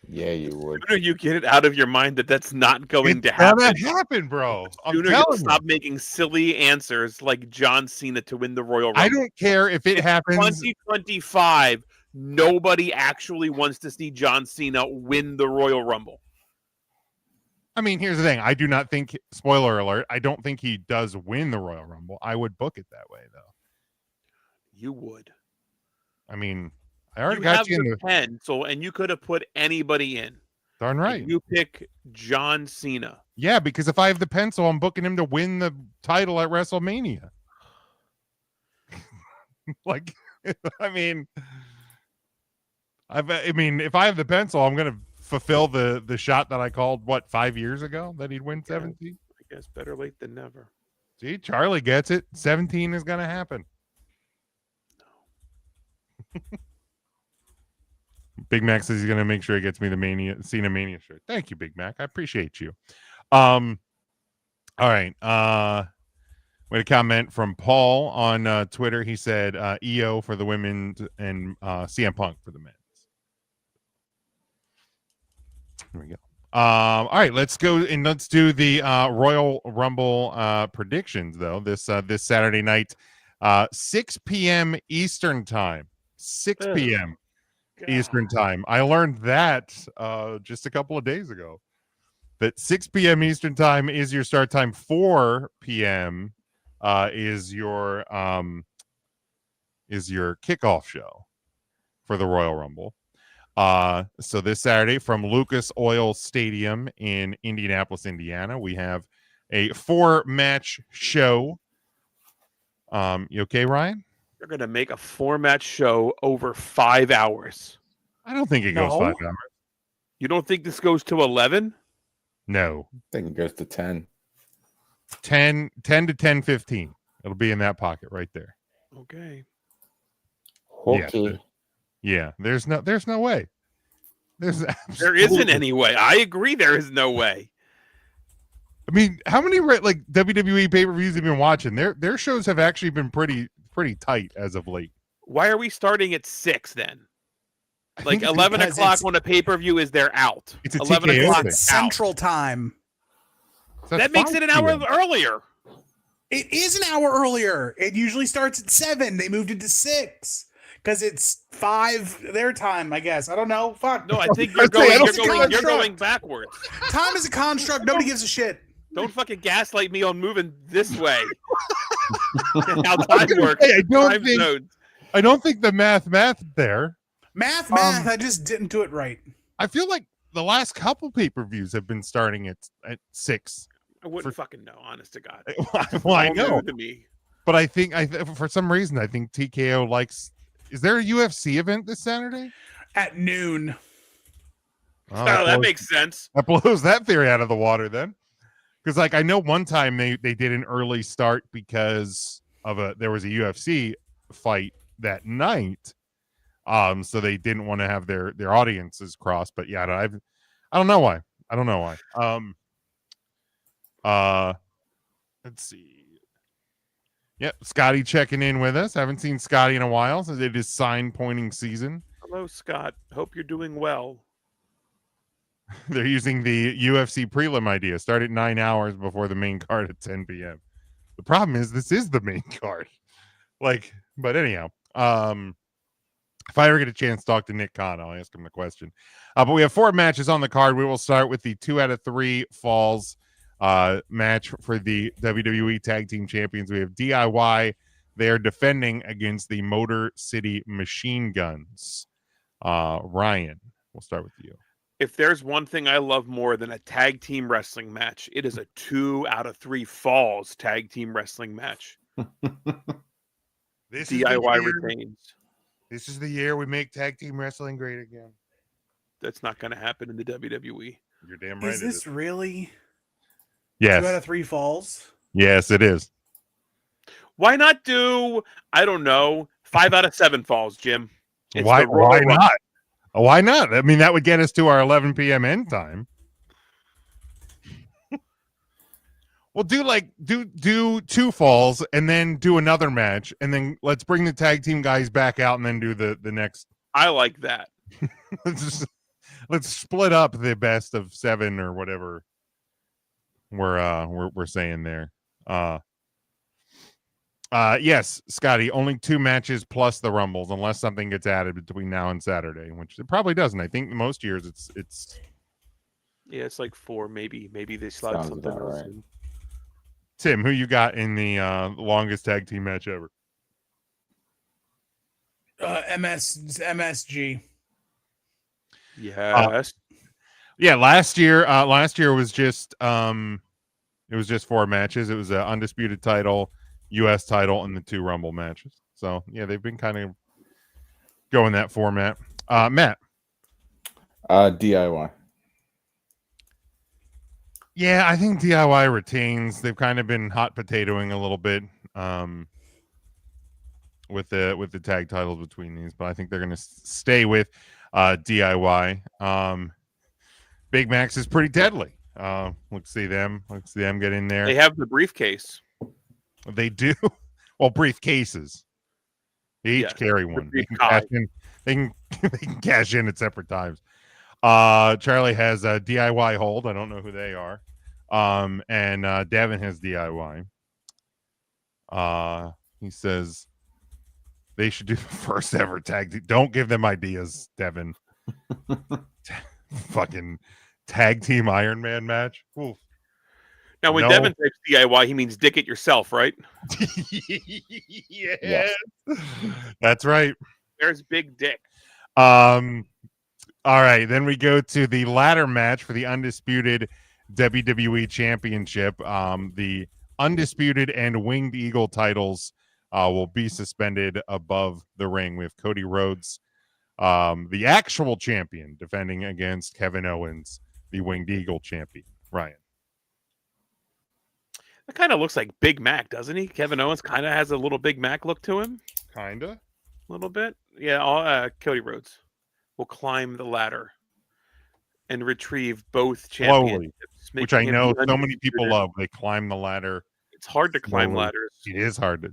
Yeah, you would. The sooner you get it out of your mind that that's not going to happen. That happened, bro. The sooner you stop making silly answers like John Cena to win the Royal Rumble. I don't care if it happens. 2025, nobody actually wants to see John Cena win the Royal Rumble. I mean, here's the thing. I do not think, spoiler alert, I don't think he does win the Royal Rumble. I would book it that way, though. You would. I mean, I already You got have you in the the pencil, and you could have put anybody in. darn right. You pick John Cena. Yeah, because if I have the pencil, I'm booking him to win the title at WrestleMania. Like, I mean, if I have the pencil, I'm gonna fulfill the shot that I called 5 years ago that he'd win 17. I guess better late than never. See, Charlie gets it. 17 is gonna happen. Big Mac says he's gonna make sure he gets me the Cena Mania shirt. Thank you, Big Mac. I appreciate you. All right. We had a comment from Paul on Twitter. He said EO for the women and CM Punk for the men. Here we go. All right, let's go and let's do the Royal Rumble predictions though. This Saturday night, 6 p.m. Eastern time. 6 p.m. Eastern time. I learned that just a couple of days ago. That 6 p.m. Eastern time is your start time. 4 p.m. Is your kickoff show for the Royal Rumble. So this Saturday from Lucas Oil Stadium in Indianapolis, Indiana, we have a 4-match show. You okay, Ryan? They're going to make a 4-match show over 5 hours. I don't think it goes 5 hours. You don't think this goes to 11? I No. think it goes to 10. 10 to 10:15. It'll be in that pocket right there. Okay. Okay. Yeah, there's no way. There isn't any way. I agree. There is no way. I mean, how many like WWE pay-per-views have you been watching? Their shows have actually been pretty tight as of late. Why are we starting at 6 then? Like 11 o'clock on a pay-per-view is they're out. It's a 11 TKO o'clock thing. Central time. So that makes it an hour earlier. It is an hour earlier. It usually starts at 7. They moved it to 6 because it's 5 their time, I guess. I don't know. Fuck. No, I think you're going backwards. Time is a construct. Nobody gives a shit. Don't fucking gaslight me on moving this way. How time works. I don't think the math there. Math. I just didn't do it right. I feel like the last couple pay-per-views have been starting at 6. I wouldn't fucking know, honest to God. Well, I know. To me. But I think for some reason I think TKO likes. Is there a UFC event this Saturday? At noon. Oh, that makes sense. That blows that theory out of the water then. Because like I know one time they did an early start because of there was a UFC fight that night. So they didn't want to have their audiences crossed. But yeah, I don't know why. Let's see. Yep, Scotty checking in with us. Haven't seen Scotty in a while since it is sign pointing season. Hello, Scott. Hope you're doing well. They're using the UFC prelim idea. Start at 9 hours before the main card at 10 p.m. The problem is this is the main card. But anyhow, if I ever get a chance to talk to Nick Khan, I'll ask him the question. But we have 4 matches on the card. We will start with the 2 out of 3 falls match for the WWE Tag Team Champions. We have DIY. They're defending against the Motor City Machine Guns. Ryan, we'll start with you. If there's one thing I love more than a tag team wrestling match, it is a 2 out of 3 falls tag team wrestling match. This DIY retains. This is the year we make tag team wrestling great again. That's not going to happen in the WWE. You're damn right. Is this really? Yes. 2 out of 3 falls? Yes, it is. Why not do, I don't know, 5 out of 7 falls, Jim? Why not? Why not? I mean, that would get us to our 11 p.m. end time. Well, do 2 falls and then do another match, and then let's bring the tag team guys back out and then do the next. I like that. Let's split up the best of 7 or whatever we're saying there. Yes, Scotty, only 2 matches plus the Rumbles, unless something gets added between now and Saturday, which it probably doesn't. I think most years it's yeah, it's like 4, maybe they slide Sounds something about else right. in. Tim, who you got in the longest tag team match ever? MSG. Yes. Yeah, last year was just it was just 4 matches. It was an undisputed title, U.S. title, and the 2 Rumble matches. So yeah, they've been kind of going that format. Matt. DIY. Yeah, I think DIY retains. They've kind of been hot potatoing a little bit with the tag titles between these, but I think they're going to stay with DIY. Big Max is pretty deadly. Let's see them get in there. They have the briefcase. They do. Well, briefcases. They each carry one. They can cash in at separate times. Charlie has a DIY hold. I don't know who they are. And Devin has DIY. He says they should do the first ever tag team. Don't give them ideas, Devin. Fucking tag team Iron Man match. Oof. Now, when No. Devin types DIY, he means dick it yourself, right? Yes. That's right. There's big dick. All right, then we go to the ladder match for the undisputed WWE Championship. The undisputed and winged eagle titles will be suspended above the ring. We have Cody Rhodes, the actual champion, defending against Kevin Owens, the winged eagle champion. Ryan. That kind of looks like Big Mac, doesn't he? Kevin Owens kind of has a little Big Mac look to him. Kinda. A little bit. Yeah, Cody Rhodes will climb the ladder and retrieve both championships. Slowly, which I know so many people love. They climb the ladder. It's hard to climb slowly. ladders. It is hard to.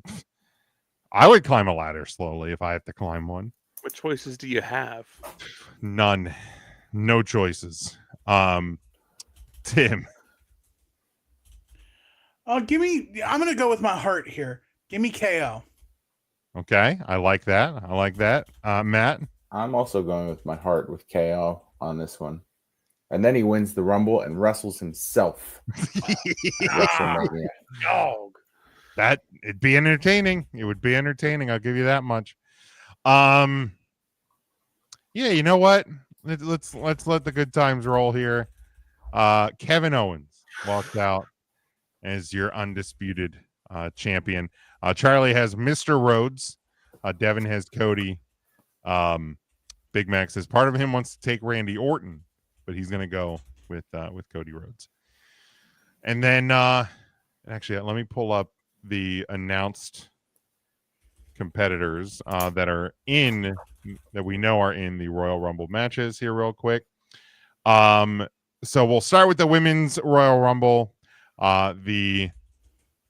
I would climb a ladder slowly if I have to climb one. What choices do you have? None. No choices. Tim. I'm gonna go with my heart here. Give me KO. Okay, I like that. Matt. I'm also going with my heart with KO on this one. And then he wins the Rumble and wrestles himself. WrestleMania. Dog. It'd be entertaining. It would be entertaining. I'll give you that much. Yeah, you know what? Let's let the good times roll here. Kevin Owens walked out as your undisputed champion. Charlie has Mr. Rhodes. Devin has Cody. Big Mac says part of him wants to take Randy Orton, but he's going to go with Cody Rhodes. And then actually, let me pull up the announced competitors that we know are in the Royal Rumble matches here real quick. So we'll start with the women's Royal Rumble. The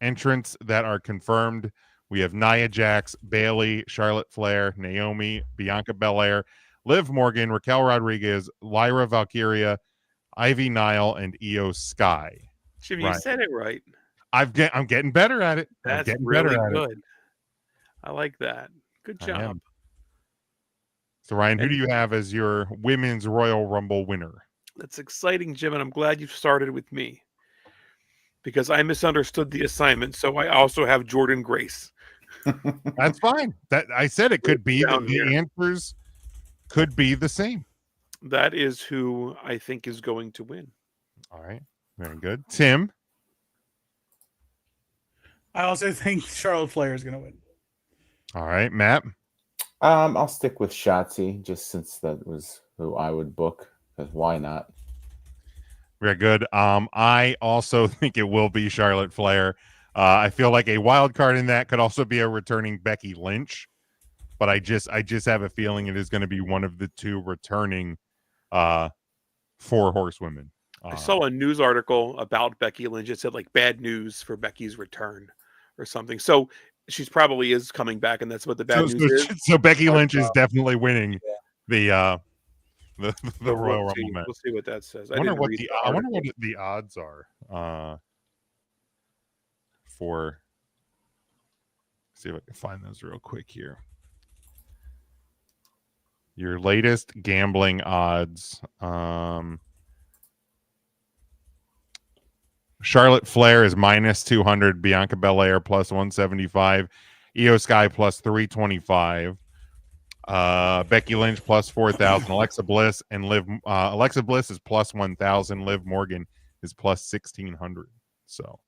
entrants that are confirmed, we have Nia Jax, Bayley, Charlotte Flair, Naomi, Bianca Belair, Liv Morgan, Raquel Rodriguez, Lyra Valkyria, Ivy Nile, and Io Sky. Jimmy, you said it right. I'm getting better at it. That's really good. I like that. Good job. So, Ryan, who do you have as your women's Royal Rumble winner? That's exciting, Jim, and I'm glad you started with me because I misunderstood the assignment. So I also have Jordan Grace. That's fine. That I said it could be the answers could be the same. That is who I think is going to win. All right. Very good. Tim. I also think Charlotte Flair is going to win. All right, Matt. I'll stick with Shotzi just since that was who I would book. Because why not? Very good. I also think it will be Charlotte Flair. I feel like a wild card in that could also be a returning Becky Lynch, but I just have a feeling it is going to be one of the two returning four horsewomen. I saw a news article about Becky Lynch. It said like bad news for Becky's return or something. So she's probably is coming back, and that's what the bad news is. So Becky Lynch is definitely winning the Royal Rumble match. We'll see what that says. I wonder what the odds are for. See if I can find those real quick here. Your latest gambling odds. Charlotte Flair is minus 200. Bianca Belair plus 175. Io Sky plus 325. Becky Lynch plus 4,000. Alexa Bliss and Alexa Bliss is plus 1,000. Liv Morgan is plus 1,600. So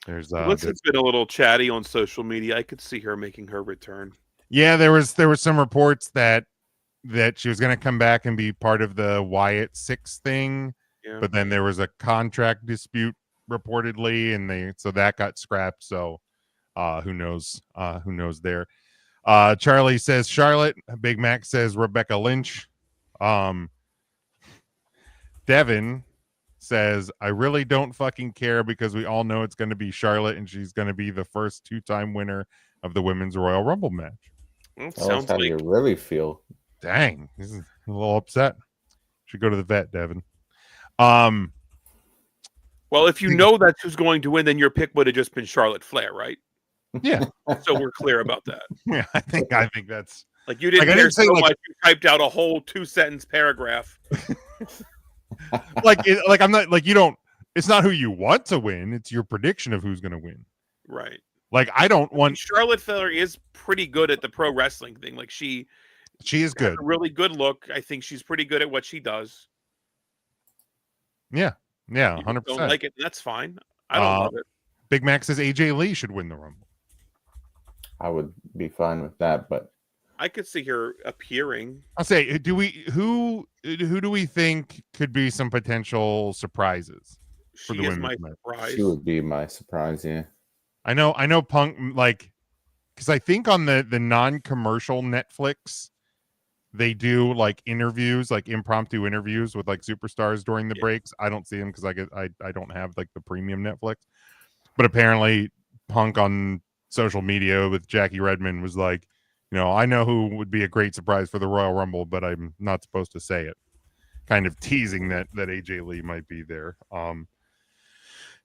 there's Bliss has been a little chatty on social media. I could see her making her return. Yeah, there was some reports that she was going to come back and be part of the Wyatt 6 thing. Yeah. But then there was a contract dispute reportedly, and so that got scrapped. So who knows? Who knows there? Charlie says Charlotte. Big Mac says Rebecca Lynch. Devin says I really don't fucking care because we all know it's going to be Charlotte, and she's going to be the first 2-time winner of the Women's Royal Rumble match. Well, sounds how you really feel. Dang, this is a little upset. Should go to the vet, Devin. Well, if you know that's who's going to win, then your pick would have just been Charlotte Flair, right? Yeah. So we're clear about that. Yeah, I think that's like you didn't like, care say, so like, much. You typed out a whole 2-sentence paragraph. I'm not like you don't. It's not who you want to win. It's your prediction of who's going to win. Right. Like I don't want. Charlotte Flair is pretty good at the pro wrestling thing. Like she is good. A really good look. I think she's pretty good at what she does. Yeah. Yeah. 100%. Don't like it. That's fine. I don't love it. Big Mac says AJ Lee should win the Rumble. I would be fine with that, but I could see her appearing. I'll say, who do we think could be some potential surprises for the women's match? Surprise. She would be my surprise. Yeah, I know Punk, like, because I think on the non-commercial Netflix they do like interviews, like impromptu interviews with like superstars during the breaks. I don't see them because I don't have like the premium Netflix, but apparently Punk on social media with Jackie Redmond was like, I know who would be a great surprise for the Royal Rumble, but I'm not supposed to say it. Kind of teasing that AJ Lee might be there.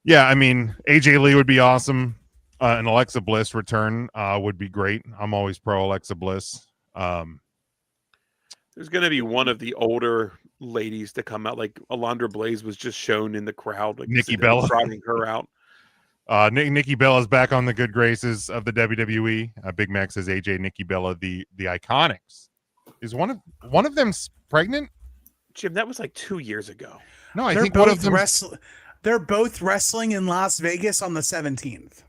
Yeah, I mean, AJ Lee would be awesome. An Alexa Bliss return would be great. I'm always pro Alexa Bliss. There's going to be one of the older ladies to come out. Like Alondra Blaze was just shown in the crowd. Like Nikki Bella. Trotting her out. Nikki Bella is back on the good graces of the WWE. Big Mac says AJ Nikki Bella, the Iconics. Is one of them pregnant? Jim, that was like 2 years ago. No, I think one of them. They're both wrestling in Las Vegas on the 17th.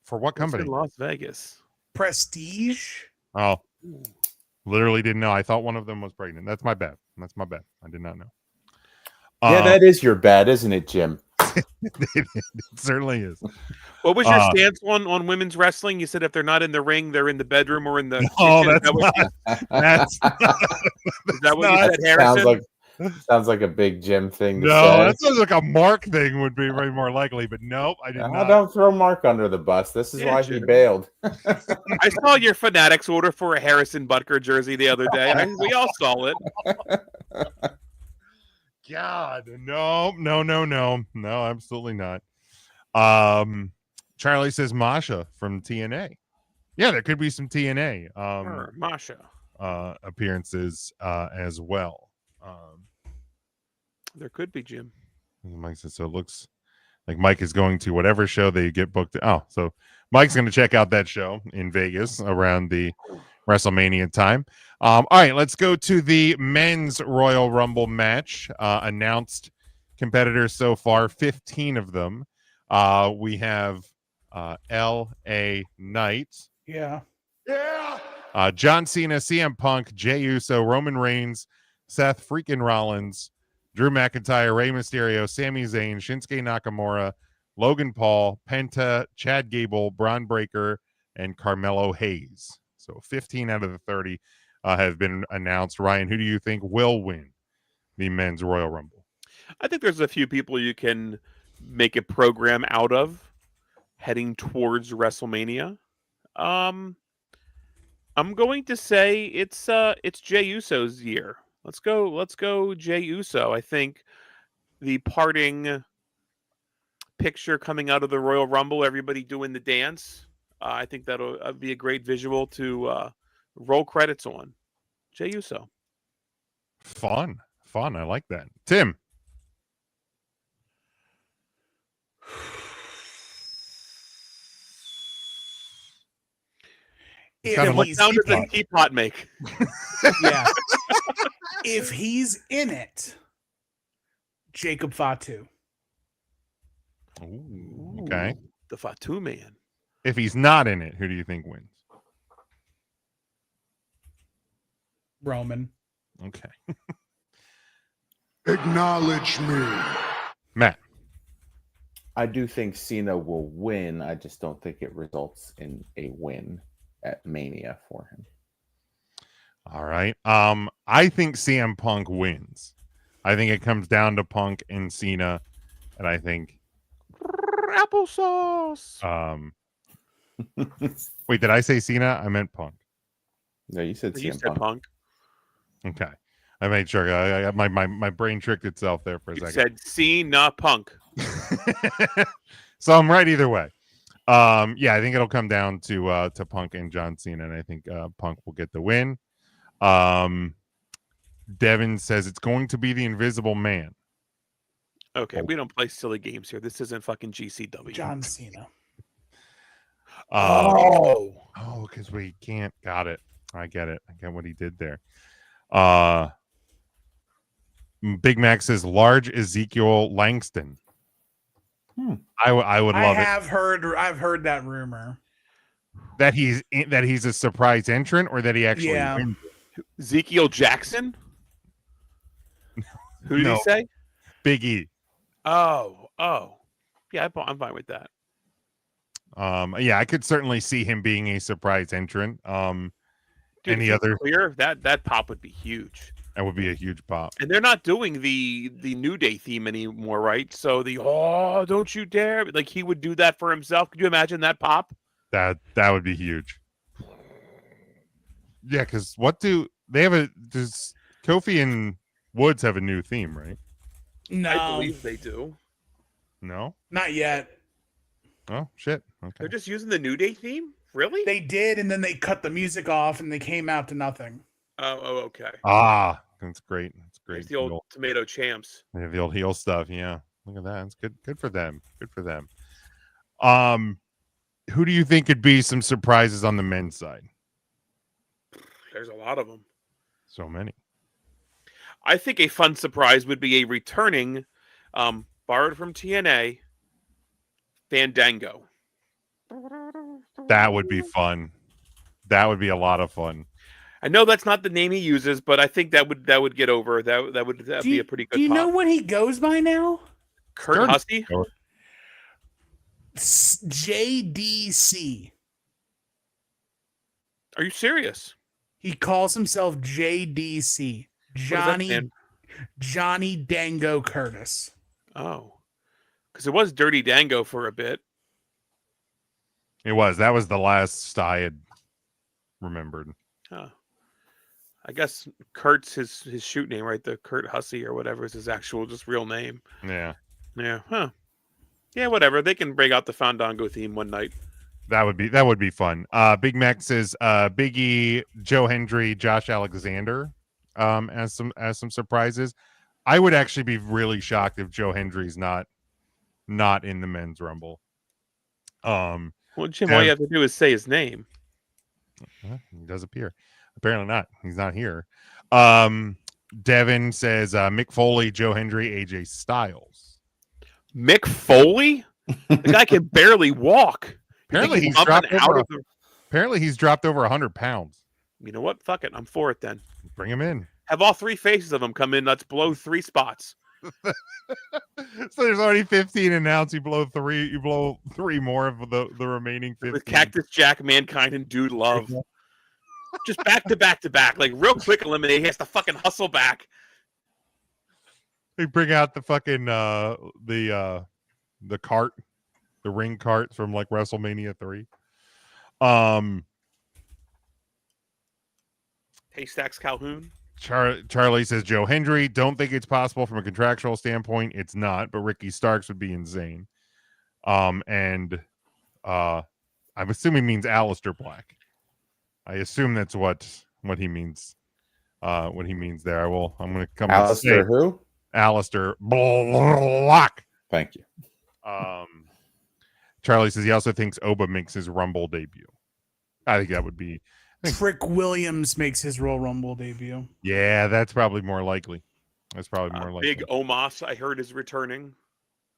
For what company? In Las Vegas. Prestige. Oh, literally didn't know. I thought one of them was pregnant. That's my bad. I did not know. Yeah, that is your bad, isn't it, Jim? It certainly is. What was your stance on women's wrestling? You said if they're not in the ring, they're in the bedroom or in the kitchen. That's is that what you said, Harrison? Sounds like a big Jim thing to say. That sounds like a Mark thing would be very more likely, but nope, I did not. Don't throw Mark under the bus. This is why he bailed. I saw your Fanatics order for a Harrison Butker jersey the other day. We all saw it. God, no, absolutely not. Charlie says Masha from TNA. Yeah, there could be some TNA Masha appearances as well. There could be, Jim. Mike says so. It looks like Mike is going to whatever show they get booked. Oh, so Mike's going to check out that show in Vegas around the WrestleMania time. All right, let's go to the men's Royal Rumble match. Announced competitors so far, 15 of them. We have L.A. Knight. Yeah. John Cena, CM Punk, Jey Uso, Roman Reigns, Seth freaking Rollins, Drew McIntyre, Rey Mysterio, Sami Zayn, Shinsuke Nakamura, Logan Paul, Penta, Chad Gable, Braun Breaker, and Carmelo Hayes. So 15 out of the 30 have been announced. Ryan, who do you think will win the men's Royal Rumble? I think there's a few people you can make a program out of heading towards WrestleMania. I'm going to say it's Jey Uso's year. Let's go Jey Uso. I think the parting picture coming out of the Royal Rumble, everybody doing the dance. I think that'll be a great visual to roll credits on. Jey Uso. Fun. I like that. Tim. What sound does a teapot make? Yeah. If he's in it, Jacob Fatu. Ooh, okay. The Fatu man. If he's not in it, who do you think wins? Roman. Okay. Acknowledge me. Matt. I do think Cena will win. I just don't think it results in a win at Mania for him. All right. I think CM Punk wins. I think it comes down to Punk and Cena, and I think applesauce. Wait, did I say Cena? I meant Punk. No, you said You CM said Punk. Okay. I made sure my brain tricked itself there for a You second. said Cena Punk. So I'm right either way. Yeah, I think it'll come down to Punk and John Cena, and I think Punk will get the win. Devin says it's going to be the Invisible Man. Okay, we don't play silly games here. This isn't fucking GCW. John Cena. Because we can't. Got it. I get it. I get what he did there. Big Mac says large Ezekiel Langston. I would love it. I've heard that rumor That he's a surprise entrant, or that he actually wins. Ezekiel Jackson? Who did he say? Big E. Oh. Yeah, I'm fine with that. Yeah, I could certainly see him being a surprise entrant. Dude, any if it's other clear, that pop would be huge. That would be a huge pop. And they're not doing the New Day theme anymore, right? So don't you dare, like he would do that for himself. Could you imagine that pop? That would be huge. Yeah, because what do they have? Does Kofi and Woods have a new theme, right? No, I believe they do. No, not yet. Oh shit! Okay, They're just using the New Day theme. Really? They did, and then they cut the music off, and they came out to nothing. Oh, okay. That's great. That's great. It's the old tomato champs. They have the old heel stuff. Yeah, look at that. It's good. Good for them. Good for them. Who do you think could be some surprises on the men's side? There's a lot of them. So many. I think a fun surprise would be a returning, borrowed from TNA, Fandango. That would be fun. That would be a lot of fun. I know that's not the name he uses, but I think that would get over. That would be a pretty good. Do you pop. know what he goes by now? Kurt Hussey? JDC. Are you serious? He calls himself JDC. Johnny Dango Curtis. Oh, because it was Dirty Dango for a bit. It was. That was the last I had remembered. Huh. I guess Kurt's his shoot name, right? The Kurt Hussey or whatever is his actual just real name. Yeah. Yeah. Huh. Yeah, whatever. They can break out the Fandango theme one night. That would be fun. Big Mac says Big E, Joe Hendry, Josh Alexander as some surprises. I would actually be really shocked if Joe Hendry's not in the men's rumble. Well, Jim, all you have to do is say his name. He does appear. Apparently not. He's not here. Devin says Mick Foley, Joe Hendry, AJ Styles. Mick Foley? The guy can barely walk. Apparently he's dropped over 100 pounds. You know what? Fuck it. I'm for it then. Bring him in. Have all three faces of him come in. Let's blow 3 spots. So there's already 15 announced. You blow 3 more of the remaining 15. With Cactus Jack, Mankind, and Dude Love. Just back to back to back. Like real quick eliminate. He has to fucking hustle back. They bring out the fucking the cart, the ring cart from like WrestleMania 3. Haystacks Calhoun. Charlie says Joe Hendry. Don't think it's possible from a contractual standpoint. It's not, but Ricky Starks would be insane. And I'm assuming means Aleister Black. I assume that's what he means. What he means there. I'm going to come. Aleister who? Aleister Black. Thank you. Charlie says he also thinks Oba makes his Rumble debut. I think that would be. Trick Williams makes his Royal Rumble debut. Yeah, that's probably more likely. That's probably more likely. Big Omos, I heard, is returning.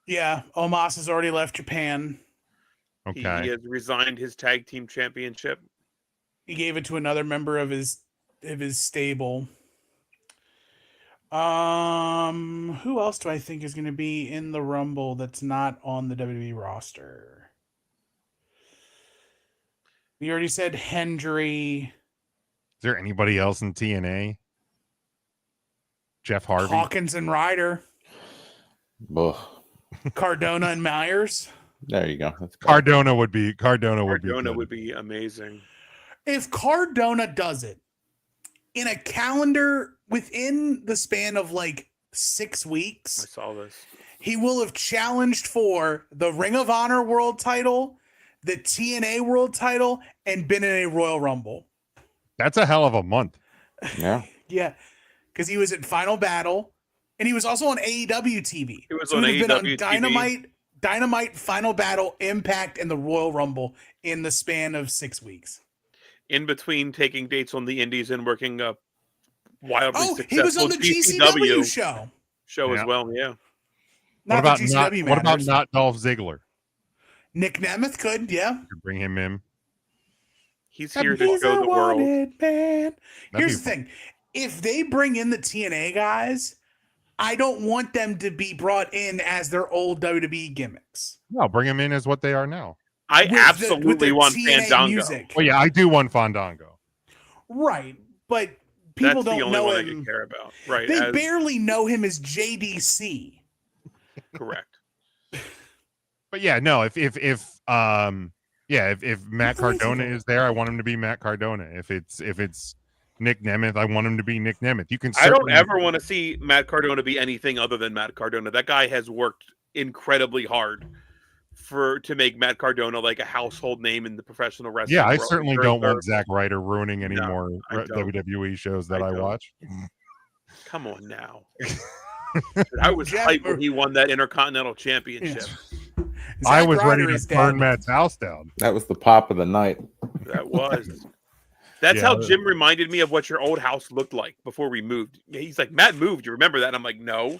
Yeah, Omos has already left Japan. Okay. He has resigned his tag team championship. He gave it to another member of his stable. Who else do I think is going to be in the Rumble that's not on the WWE roster? We already said Hendry. Is there anybody else in TNA? Jeff Harvey, Hawkins and Ryder. Ugh. Cardona and Myers. There you go. Cardona would be amazing. If Cardona does it in a calendar within the span of like 6 I weeks, saw this. he will have challenged for the Ring of Honor World Title, the TNA World Title, and been in a Royal Rumble. That's a hell of a month. Yeah. Yeah, because he was in Final Battle, and he was also on AEW TV. He was so on he'd have been on AEW TV. Dynamite, Final Battle, Impact, and the Royal Rumble in the span of 6 weeks. In between taking dates on the Indies and working a wildly Oh, successful he was on the GCW show. as well. Yeah. Not the GCW what about matters. not Dolph Ziggler? Nick Nemeth could, yeah. Could bring him in. He's here to show the world. Man. Here's the fun. thing. If they bring in the TNA guys, I don't want them to be brought in as their old WWE gimmicks. No, bring him in as what they are now. I With absolutely the want TNA Fandango. music. Well, yeah, I do want Fandango. Right, but people That's the don't only know one I him. could care about. Right. They barely know him as JDC. Correct. But yeah, no, if Matt Cardona is there, I want him to be Matt Cardona. If it's Nick Nemeth, I want him to be Nick Nemeth. You can I don't ever want to see Matt Cardona be anything other than Matt Cardona. That guy has worked incredibly hard to make Matt Cardona like a household name in the professional wrestling Yeah, I world. certainly don't want Zack Ryder ruining any more I don't. WWE shows that I watch. Come on now. I was hyped when he won that Intercontinental Championship. I was ready to burn Matt's house down. That was the pop of the night. That was. That's how Jim reminded me of what your old house looked like before we moved. He's like, Matt moved. You remember that? And I'm like, no.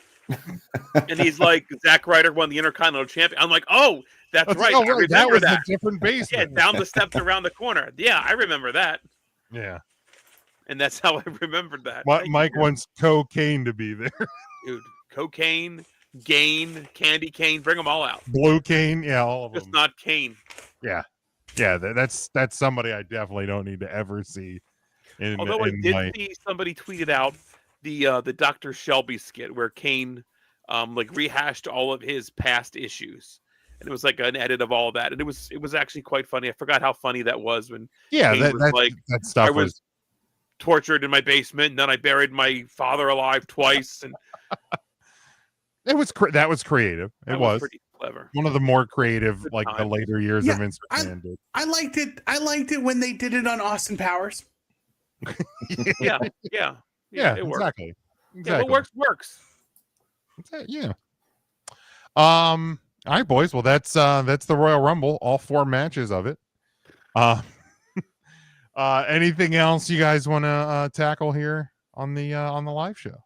And he's like, Zack Ryder won the Intercontinental Champion. I'm like, oh, that's right. I remember that was that. a different basement. Yeah, down the steps around the corner. Yeah, I remember that. Yeah. And that's how I remembered that. Mike wants cocaine to be there. Dude, cocaine, Gain, candy cane, bring them all out. Blue cane, yeah, all of them. Just not cane. Yeah. Yeah, that's somebody I definitely don't need to ever see. Although I did see somebody tweeted out the Dr. Shelby skit where Kane rehashed all of his past issues. And it was like an edit of all of that. And it was actually quite funny. I forgot how funny that was when Kane was that stuff I was tortured in my basement, and then I buried my father alive twice. And that was creative. It was pretty clever. One of the more creative, the later years of Vince McMahon did. I liked it. I liked it when they did it on Austin Powers. Yeah. It worked. Exactly. Yeah, what works. Yeah. All right, boys. Well, that's the Royal Rumble. All 4 matches of it. Anything else you guys want to tackle here on the live show?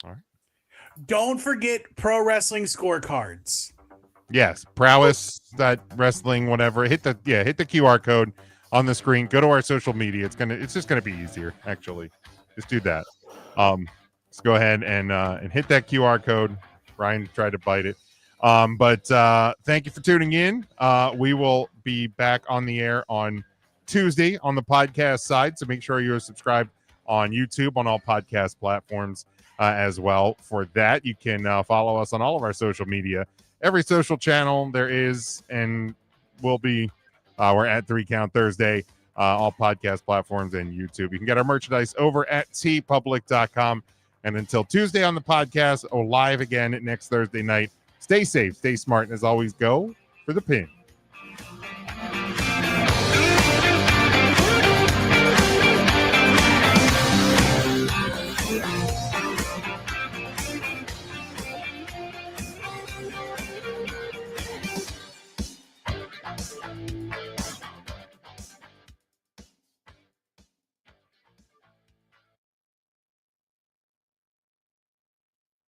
All right. Don't forget pro wrestling scorecards. Yes, prowess, that wrestling, whatever. Hit the QR code on the screen. Go to our social media. It's just gonna be easier. Actually, just do that. Let's go ahead and hit that QR code. Ryan tried to bite it. But thank you for tuning in. We will be back on the air on Tuesday on the podcast side. So make sure you're subscribed on YouTube on all podcast platforms as well. For that, you can follow us on all of our social media. Every social channel there is and will be. We're at 3 Count Thursday, all podcast platforms and YouTube. You can get our merchandise over at tpublic.com. And until Tuesday on the podcast, or live again next Thursday night, stay safe, stay smart, and as always, go for the pin.